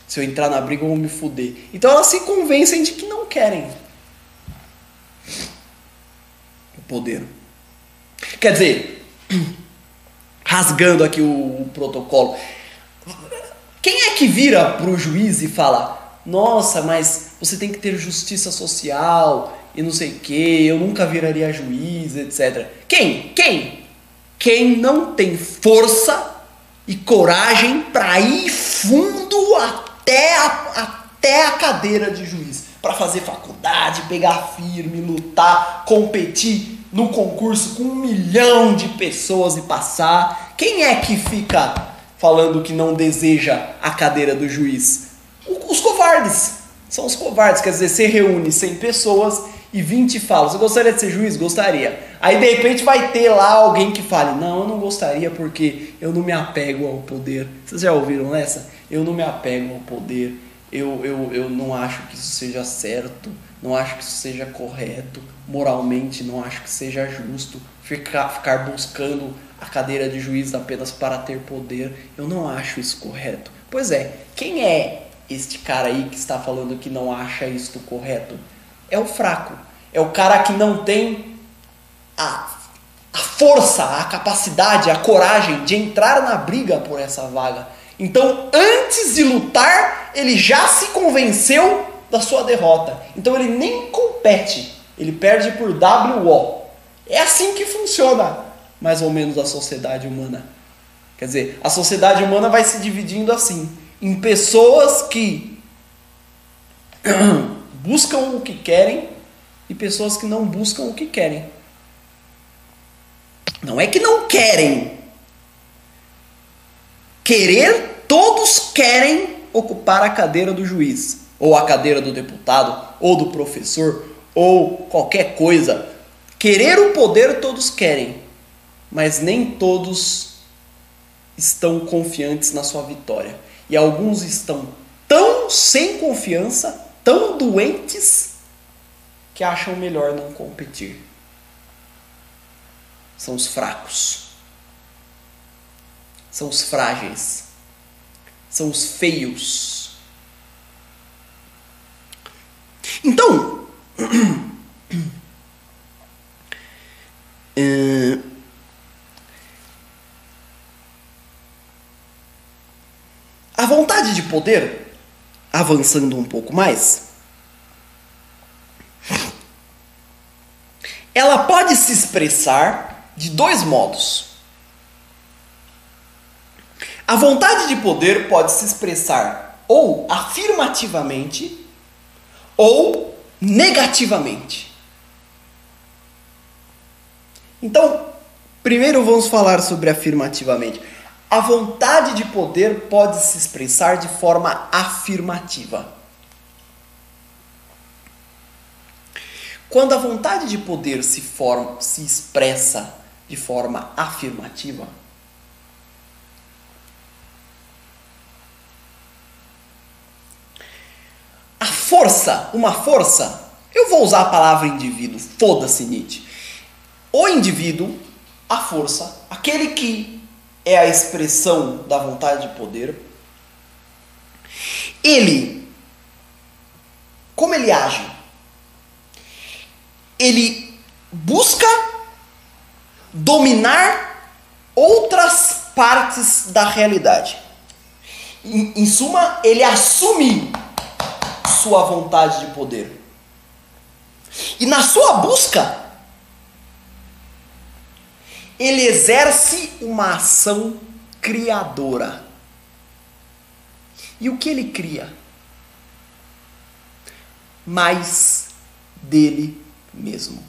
[SPEAKER 1] Se eu entrar na briga eu vou me fuder. Então elas se convencem de que não querem o poder. Quer dizer, rasgando aqui o protocolo, quem é que vira para o juiz e fala: nossa, mas você tem que ter justiça social e não sei o que, eu nunca viraria juiz, etc. Quem? Quem não tem força e coragem para ir fundo até a cadeira de juiz, para fazer faculdade, pegar firme, lutar, competir no concurso com 1 milhão de pessoas e passar. Quem é que fica falando que não deseja a cadeira do juiz? Os covardes. São os covardes. Quer dizer, você reúne 100 pessoas e 20 falam: você gostaria de ser juiz? Gostaria. Aí de repente vai ter lá alguém que fale: não, eu não gostaria porque eu não me apego ao poder. Vocês já ouviram essa? Eu não me apego ao poder. Eu não acho que isso seja certo. Não acho que isso seja correto. Moralmente não acho que seja justo ficar buscando a cadeira de juiz apenas para ter poder. Eu não acho isso correto. Pois é, quem é este cara aí que está falando que não acha isto correto? É o fraco. É o cara que não tem a força, a capacidade, a coragem de entrar na briga por essa vaga. Então, antes de lutar, ele já se convenceu da sua derrota. Então ele nem compete, ele perde por WO. É assim que funciona mais ou menos a sociedade humana. Quer dizer, a sociedade humana vai se dividindo assim, em pessoas que buscam o que querem e pessoas que não buscam o que querem. Não é que não querem. Querer, todos querem ocupar a cadeira do juiz, ou a cadeira do deputado, ou do professor, ou qualquer coisa. Querer o poder todos querem, mas nem todos estão confiantes na sua vitória. E alguns estão tão sem confiança, tão doentes, que acham melhor não competir. São os fracos. São os frágeis. São os feios. Então, a vontade de poder, avançando um pouco mais, ela pode se expressar de dois modos. A vontade de poder pode se expressar ou afirmativamente ou negativamente. Então, primeiro vamos falar sobre afirmativamente. A vontade de poder pode se expressar de forma afirmativa. Quando a vontade de poder se expressa de forma afirmativa, a força, uma força, eu vou usar a palavra indivíduo, foda-se Nietzsche. O indivíduo, a força, aquele que é a expressão da vontade de poder, ele, como ele age? Ele busca dominar outras partes da realidade. Em suma, ele assume sua vontade de poder. E na sua busca, ele exerce uma ação criadora. E o que ele cria? Mais dele mesmo.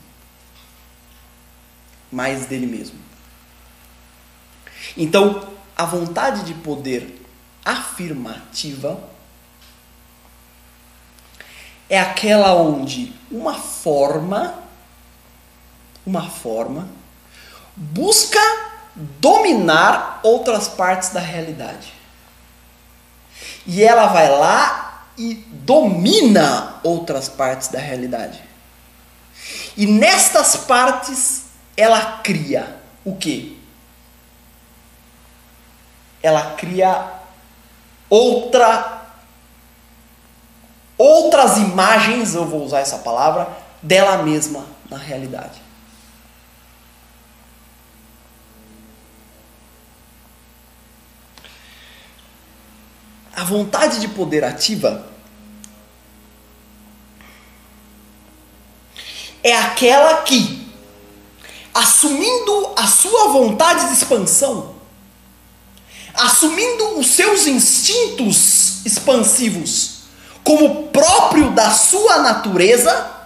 [SPEAKER 1] Mais dele mesmo. Então, a vontade de poder afirmativa é aquela onde uma forma busca dominar outras partes da realidade. E ela vai lá e domina outras partes da realidade. E nestas partes ela cria o quê? Ela cria outras imagens, eu vou usar essa palavra, dela mesma na realidade. A vontade de poder ativa é aquela que, assumindo a sua vontade de expansão, assumindo os seus instintos expansivos como próprio da sua natureza,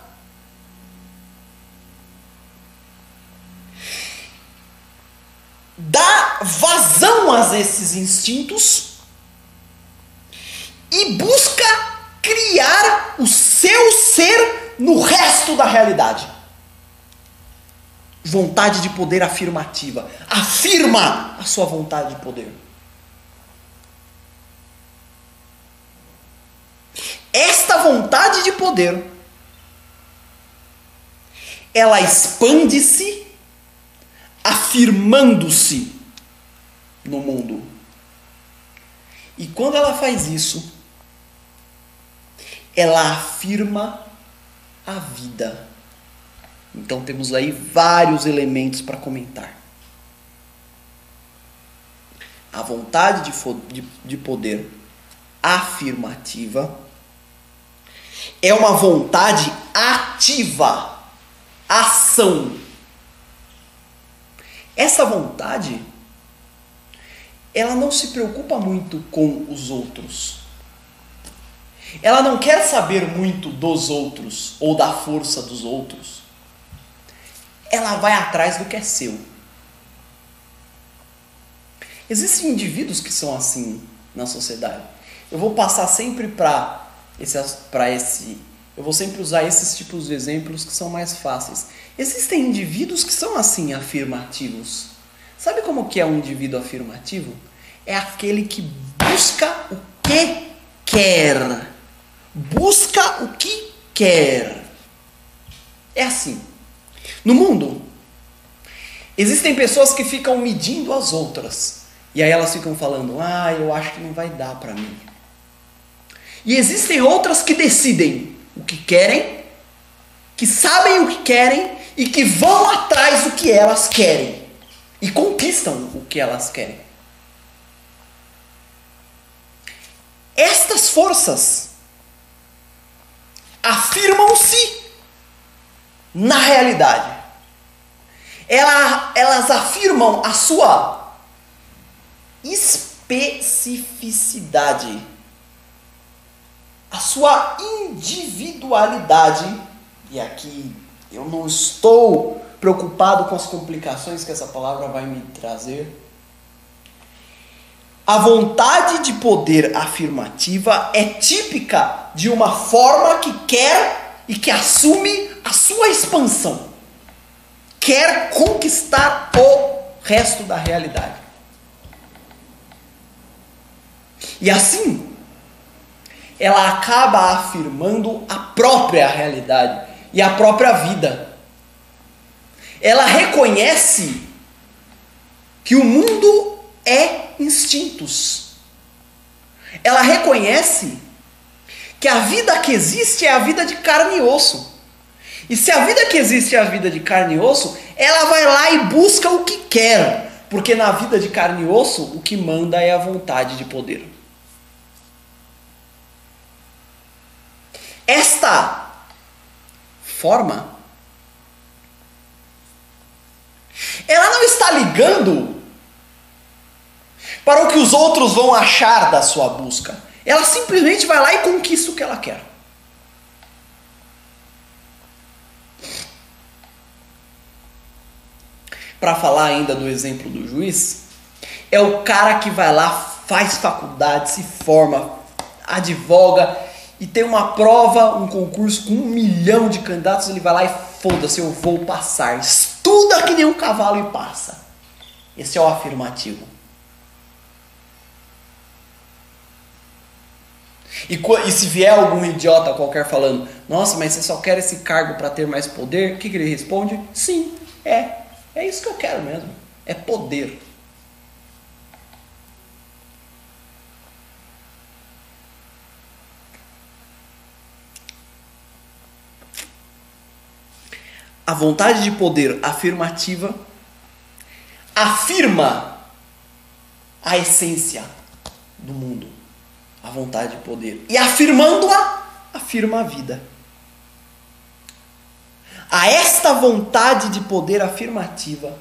[SPEAKER 1] dá vazão a esses instintos e busca criar o seu ser no resto da realidade. Vontade de poder afirmativa. Afirma a sua vontade de poder. Esta vontade de poder, ela expande-se, afirmando-se no mundo. E quando ela faz isso, ela afirma a vida. Então temos aí vários elementos para comentar. A vontade de poder afirmativa É uma vontade ativa, ação. Essa vontade, ela não se preocupa muito com os outros. Ela não quer saber muito dos outros ou da força dos outros. Ela vai atrás do que é seu. Existem indivíduos que são assim na sociedade. Eu vou passar sempre eu vou sempre usar esses tipos de exemplos que são mais fáceis. Existem indivíduos que são assim, afirmativos. Sabe como que é um indivíduo afirmativo? É aquele que busca o que quer. Busca o que quer. É assim. No mundo, existem pessoas que ficam medindo as outras. E aí elas ficam falando, eu acho que não vai dar pra mim. E existem outras que decidem o que querem, que sabem o que querem e que vão atrás do que elas querem. E conquistam o que elas querem. Estas forças afirmam-se na realidade. Elas afirmam a sua especificidade, a sua individualidade. E aqui eu não estou preocupado com as complicações que essa palavra vai me trazer. A vontade de poder afirmativa é típica de uma forma que quer e que assume a sua expansão. Quer conquistar o resto da realidade. E assim, ela acaba afirmando a própria realidade e a própria vida. Ela reconhece que o mundo é instintos. Ela reconhece que a vida que existe é a vida de carne e osso. E se a vida que existe é a vida de carne e osso, ela vai lá e busca o que quer. Porque na vida de carne e osso, o que manda é a vontade de poder. Esta forma, ela não está ligando para o que os outros vão achar da sua busca. Ela simplesmente vai lá e conquista o que ela quer. Para falar ainda do exemplo do juiz, é o cara que vai lá, faz faculdade, se forma, advoga e tem uma prova, um concurso com 1 milhão de candidatos, ele vai lá e foda-se, eu vou passar. Estuda que nem um cavalo e passa. Esse é o afirmativo. E se vier algum idiota qualquer falando, nossa, mas você só quer esse cargo para ter mais poder? O que ele responde? Sim, é isso que eu quero mesmo. É poder. A vontade de poder afirmativa afirma a essência do mundo. A vontade de poder. E afirmando-a, afirma a vida. A esta vontade de poder afirmativa,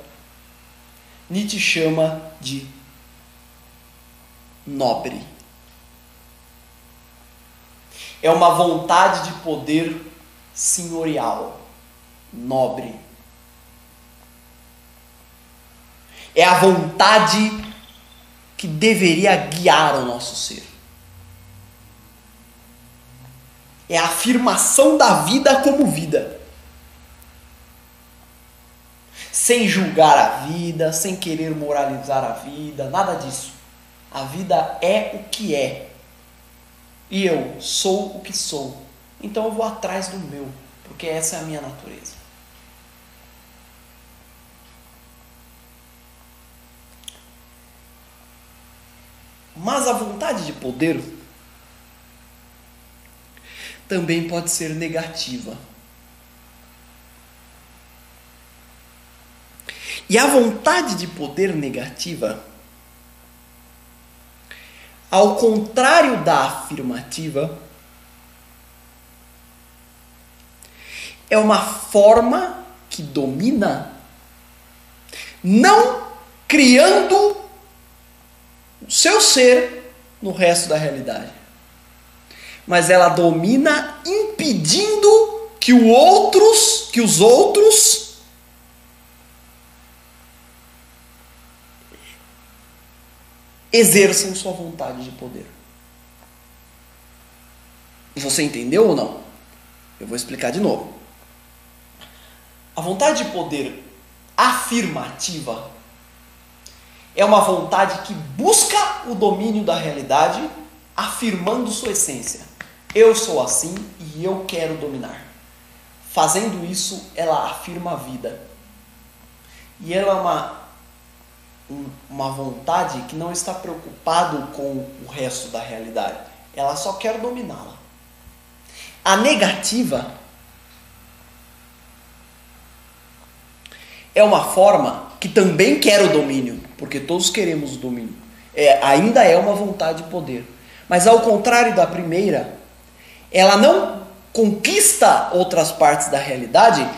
[SPEAKER 1] Nietzsche chama de nobre. É uma vontade de poder senhorial, nobre. É a vontade que deveria guiar o nosso ser. É a afirmação da vida como vida. Sem julgar a vida, sem querer moralizar a vida, nada disso. A vida é o que é. E eu sou o que sou. Então eu vou atrás do meu, porque essa é a minha natureza. Mas a vontade de poder também pode ser negativa. E a vontade de poder negativa, ao contrário da afirmativa, ela é uma forma que domina, não criando o seu ser no resto da realidade, mas ela domina impedindo que os outros exerçam sua vontade de poder. Você entendeu ou não? Eu vou explicar de novo. A vontade de poder afirmativa é uma vontade que busca o domínio da realidade, afirmando sua essência. Eu sou assim e eu quero dominar. Fazendo isso, ela afirma a vida. E ela é uma vontade que não está preocupado com o resto da realidade. Ela só quer dominá-la. A negativa é uma forma que também quer o domínio, porque todos queremos o domínio. Ainda é uma vontade de poder. Mas ao contrário da primeira, ela não conquista outras partes da realidade,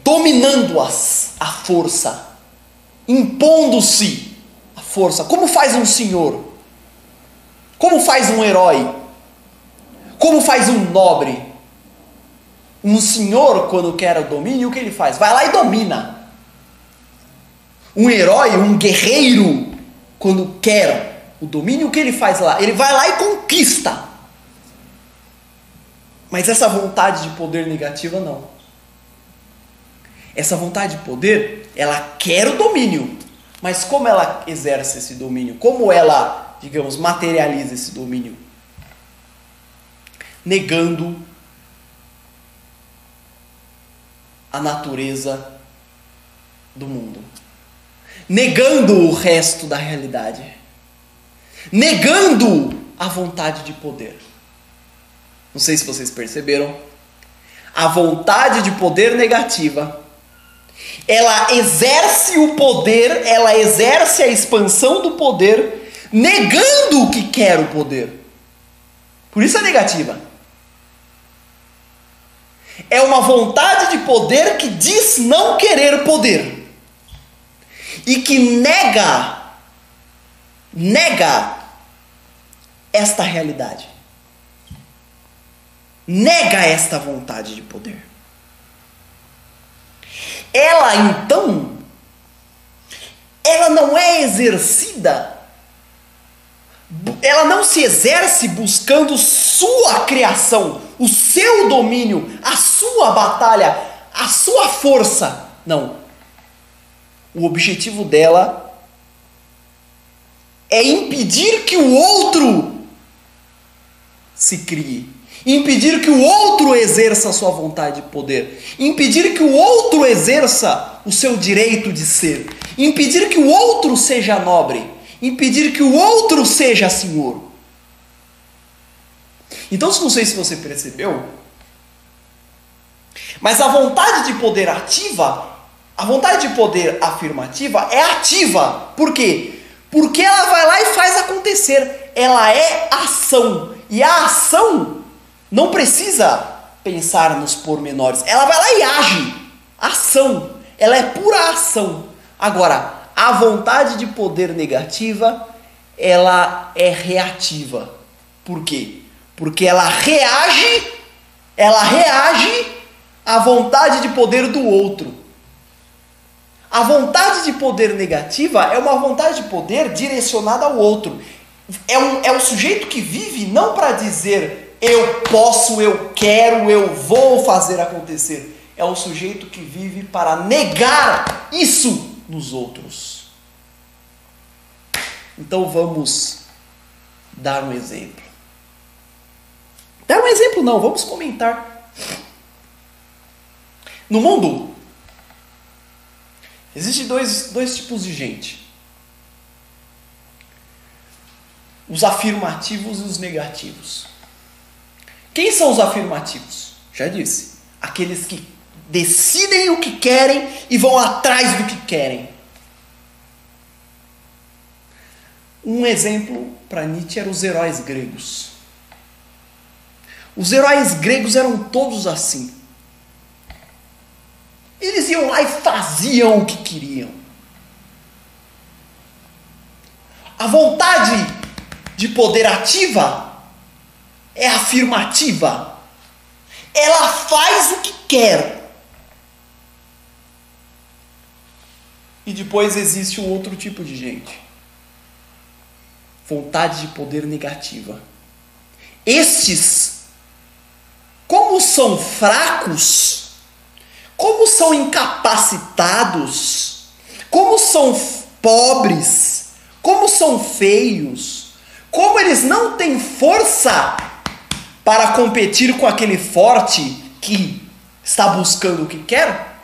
[SPEAKER 1] dominando-as a força, impondo-se a força. Como faz um senhor? Como faz um herói? Como faz um nobre? Um senhor, quando quer o domínio, o que ele faz? Vai lá e domina. Um herói, um guerreiro, quando quer o domínio, o que ele faz lá? Ele vai lá e conquista. Mas essa vontade de poder negativa, não. Essa vontade de poder, ela quer o domínio. Mas como ela exerce esse domínio? Como ela, digamos, materializa esse domínio? Negando a natureza do mundo. Negando o resto da realidade. Negando a vontade de poder. Não sei se vocês perceberam. A vontade de poder negativa, ela exerce o poder, ela exerce a expansão do poder, negando o que quer o poder. Por isso é negativa. É uma vontade de poder que diz não querer poder. E que nega esta realidade. Nega esta vontade de poder. Ela, então, ela não é exercida, ela não se exerce buscando sua criação, o seu domínio, a sua batalha, a sua força. Não. O objetivo dela é impedir que o outro se crie. Impedir que o outro exerça a sua vontade de poder. Impedir que o outro exerça o seu direito de ser. Impedir que o outro seja nobre. Impedir que o outro seja senhor. Então, não sei se você percebeu, mas a vontade de poder ativa, a vontade de poder afirmativa é ativa. Por quê? Porque ela vai lá e faz acontecer. Ela é ação. E a ação não precisa pensar nos pormenores. Ela vai lá e age. Ação. Ela é pura ação. Agora, a vontade de poder negativa, ela é reativa. Por quê? Porque ela reage à vontade de poder do outro. A vontade de poder negativa é uma vontade de poder direcionada ao outro. É um sujeito que vive não para dizer eu posso, eu quero, eu vou fazer acontecer. É um sujeito que vive para negar isso nos outros. Então vamos dar um exemplo. Dar um exemplo não, vamos comentar. No mundo, existem dois tipos de gente. Os afirmativos e os negativos. Quem são os afirmativos? Já disse. Aqueles que decidem o que querem e vão atrás do que querem. Um exemplo para Nietzsche eram os heróis gregos. Os heróis gregos eram todos assim. Eles iam lá e faziam o que queriam. A vontade de poder ativa é afirmativa. Ela faz o que quer. E depois existe um outro tipo de gente. Vontade de poder negativa. Estes, como são fracos, como são incapacitados, como são pobres, como são feios, como eles não têm força para competir com aquele forte que está buscando o que quer,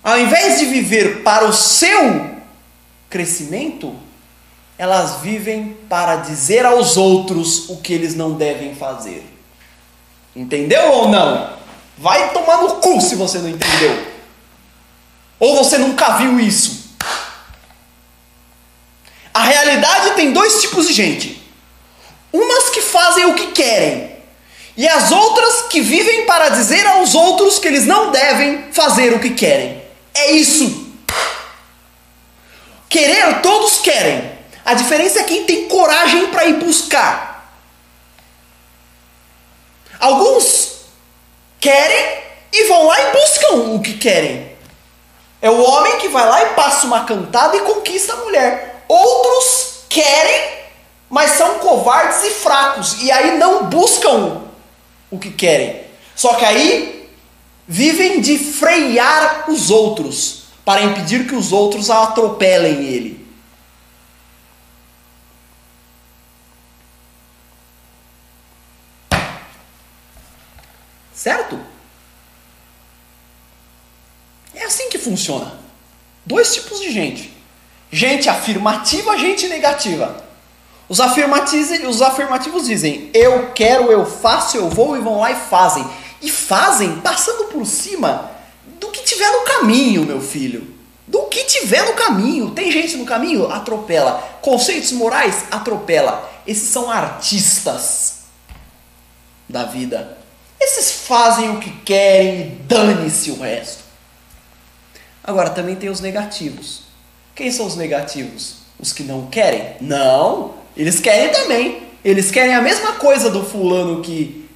[SPEAKER 1] ao invés de viver para o seu crescimento, elas vivem para dizer aos outros o que eles não devem fazer. Entendeu ou não? Vai tomar no cu se você não entendeu. Ou você nunca viu isso. A realidade tem dois tipos de gente. Umas que fazem o que querem. E as outras que vivem para dizer aos outros que eles não devem fazer o que querem. É isso. Querer, todos querem. A diferença é quem tem coragem para ir buscar. Alguns querem e vão lá e buscam o que querem. É o homem que vai lá e passa uma cantada e conquista a mulher. Outros querem, mas são covardes e fracos. E aí não buscam o que querem. Só que aí vivem de frear os outros, para impedir que os outros atropelem ele. Certo? É assim que funciona. Dois tipos de gente. Gente afirmativa, gente negativa. Os afirmativos dizem: eu quero, eu faço, eu vou, e vão lá e fazem. E fazem passando por cima do que tiver no caminho, meu filho. Do que tiver no caminho. Tem gente no caminho? Atropela. Conceitos morais? Atropela. Esses são artistas da vida. Esses fazem o que querem e dane-se o resto. Agora, também tem os negativos. Quem são os negativos? Os que não querem? Não, eles querem também. Eles querem a mesma coisa do fulano que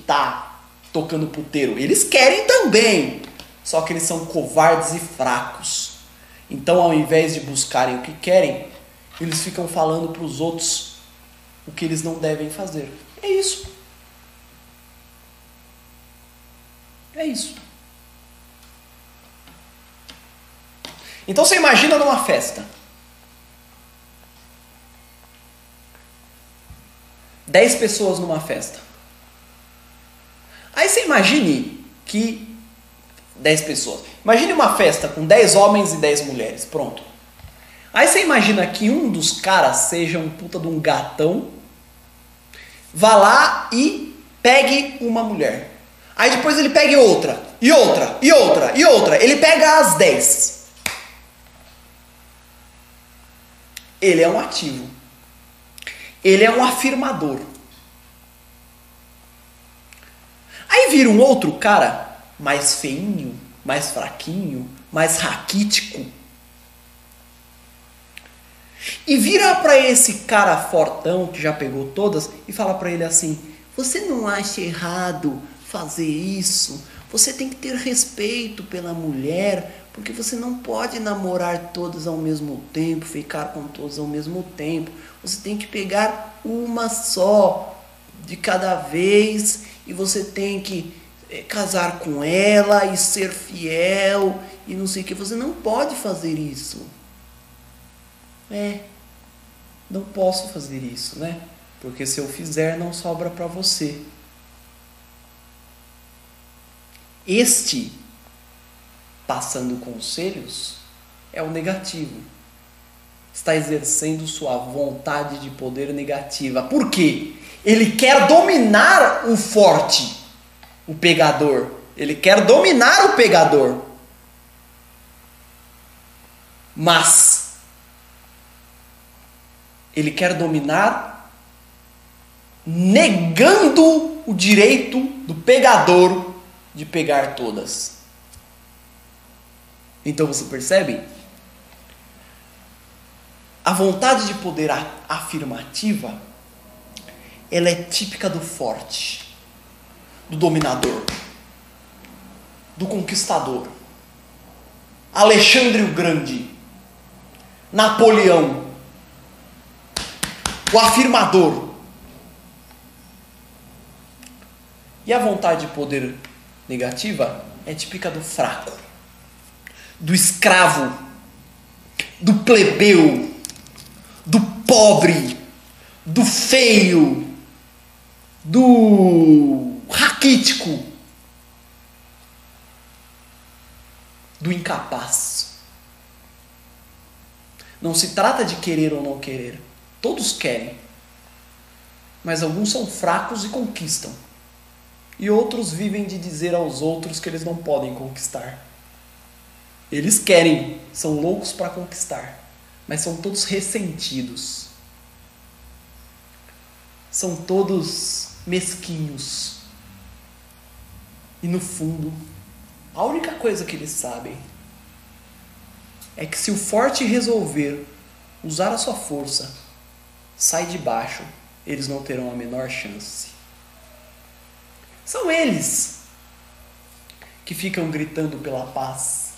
[SPEAKER 1] tá tocando puteiro. Eles querem também. Só que eles são covardes e fracos. Então, ao invés de buscarem o que querem, eles ficam falando para os outros o que eles não devem fazer. É isso. É isso. Então você imagina numa festa. 10 pessoas numa festa. Aí você imagine que 10 pessoas. Imagine uma festa com 10 homens e 10 mulheres. Pronto. Aí você imagina que um dos caras seja um puta de um gatão, vá lá e pegue uma mulher. Aí depois ele pega outra, e outra, e outra, e outra. Ele pega as 10. Ele é um ativo. Ele é um afirmador. Aí vira um outro cara mais feinho, mais fraquinho, mais raquítico. E vira para esse cara fortão que já pegou todas e fala para ele assim: você não acha errado fazer isso? Você tem que ter respeito pela mulher, porque você não pode namorar todas ao mesmo tempo, ficar com todas ao mesmo tempo. Você tem que pegar uma só de cada vez e você tem que casar com ela e ser fiel e não sei o que. Você não pode fazer isso. Não posso fazer isso, né? Porque se eu fizer, não sobra para você. Este, passando conselhos, é o negativo. Está exercendo sua vontade de poder negativa. Por quê? Ele quer dominar o forte, o pegador. Ele quer dominar o pegador. Mas ele quer dominar negando o direito do pegador de pegar todas. Então você percebe? A vontade de poder afirmativa, ela é típica do forte, do dominador, do conquistador. Alexandre o Grande, Napoleão, o afirmador. E a vontade de poder negativa é típica do fraco, do escravo, do plebeu, do pobre, do feio, do raquítico, do incapaz. Não se trata de querer ou não querer. Todos querem. Mas alguns são fracos e conquistam. E outros vivem de dizer aos outros que eles não podem conquistar. Eles querem, são loucos para conquistar, mas são todos ressentidos. São todos mesquinhos. E no fundo, a única coisa que eles sabem é que se o forte resolver usar a sua força, sai de baixo, eles não terão a menor chance. São eles que ficam gritando pela paz.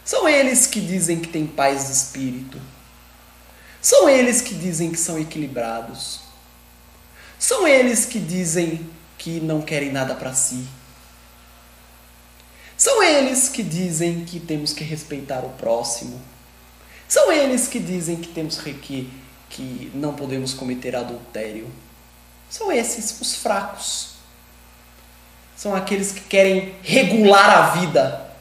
[SPEAKER 1] São eles que dizem que têm paz de espírito. São eles que dizem que são equilibrados. São eles que dizem que não querem nada para si. São eles que dizem que temos que respeitar o próximo. São eles que dizem que temos que não podemos cometer adultério. São esses os fracos. São aqueles que querem regular a vida.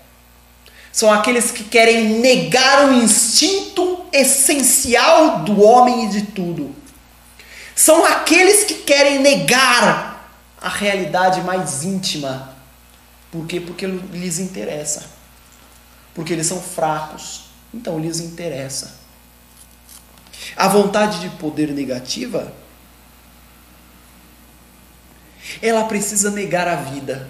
[SPEAKER 1] São aqueles que querem negar o instinto essencial do homem e de tudo. São aqueles que querem negar a realidade mais íntima. Por quê? Porque lhes interessa. Porque eles são fracos. Então lhes interessa. A vontade de poder negativa, ela precisa negar a vida.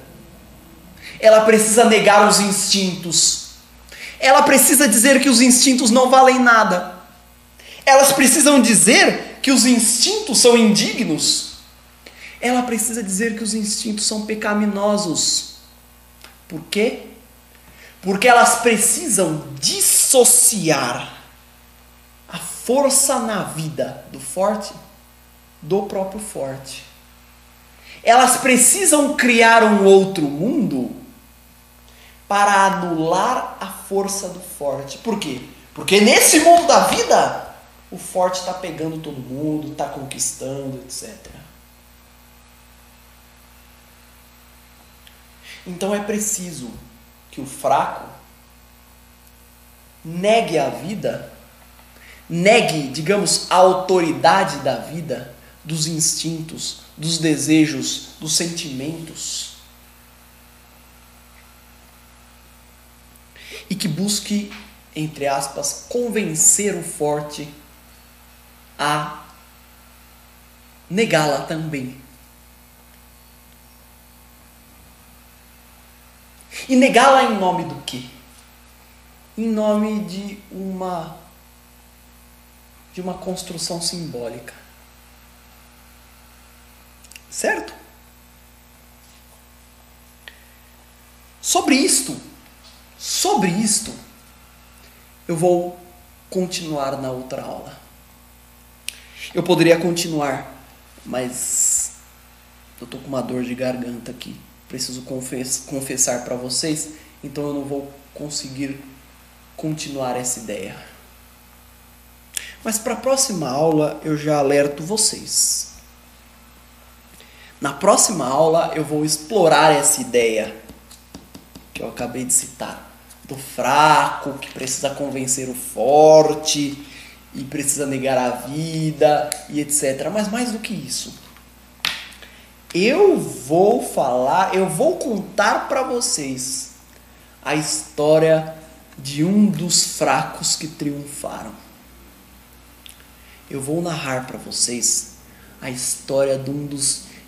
[SPEAKER 1] Ela precisa negar os instintos. Ela precisa dizer que os instintos não valem nada. Elas precisam dizer que os instintos são indignos. Ela precisa dizer que os instintos são pecaminosos. Por quê? Porque elas precisam dissociar a força na vida do forte do próprio forte. Elas precisam criar um outro mundo para anular a força do forte. Por quê? Porque nesse mundo da vida, o forte está pegando todo mundo, está conquistando, etc. Então é preciso que o fraco negue a vida, negue, digamos, a autoridade da vida, dos instintos, dos desejos, dos sentimentos. E que busque, entre aspas, convencer o forte a negá-la também. E negá-la em nome do quê? Em nome de uma construção simbólica. Certo? Sobre isto, eu vou continuar na outra aula. Eu poderia continuar, mas eu estou com uma dor de garganta aqui. Preciso confessar para vocês, então eu não vou conseguir continuar essa ideia. Mas para a próxima aula eu já alerto vocês. Na próxima aula eu vou explorar essa ideia que eu acabei de citar, do fraco que precisa convencer o forte e precisa negar a vida e etc. Mas mais do que isso, eu vou contar para vocês a história de um dos fracos que triunfaram. Eu vou narrar para vocês a história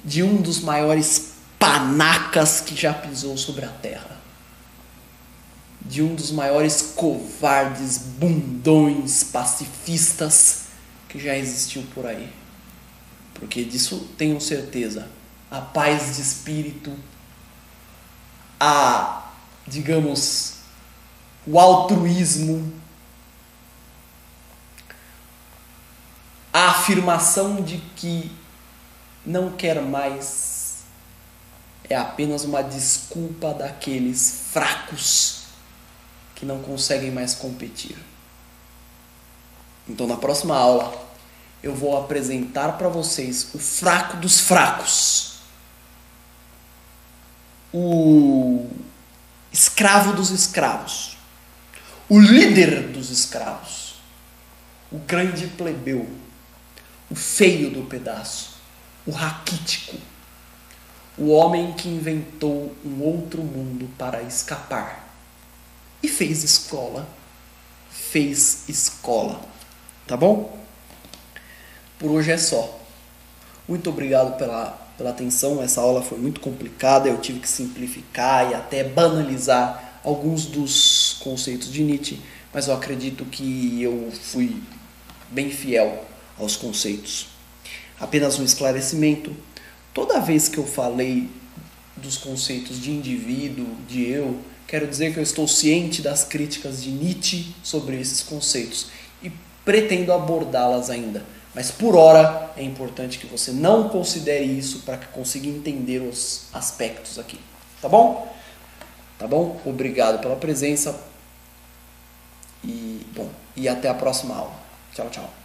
[SPEAKER 1] de um dos maiores panacas que já pisou sobre a terra. De um dos maiores covardes, bundões, pacifistas que já existiu por aí. Porque disso tenho certeza. A paz de espírito, digamos, o altruísmo, a afirmação de que não quer mais é apenas uma desculpa daqueles fracos que não conseguem mais competir. Então, na próxima aula, eu vou apresentar para vocês o fraco dos fracos, o escravo dos escravos, o líder dos escravos, o grande plebeu, o feio do pedaço, o raquítico, o homem que inventou um outro mundo para escapar e fez escola, tá bom? Por hoje é só. Muito obrigado pela atenção. Essa aula foi muito complicada, eu tive que simplificar e até banalizar alguns dos conceitos de Nietzsche, mas eu acredito que eu fui bem fiel aos conceitos. Apenas um esclarecimento: toda vez que eu falei dos conceitos de indivíduo, de eu, quero dizer que eu estou ciente das críticas de Nietzsche sobre esses conceitos e pretendo abordá-las ainda. Mas por hora é importante que você não considere isso para que consiga entender os aspectos aqui. Tá bom? Tá bom? Obrigado pela presença e até a próxima aula. Tchau, tchau.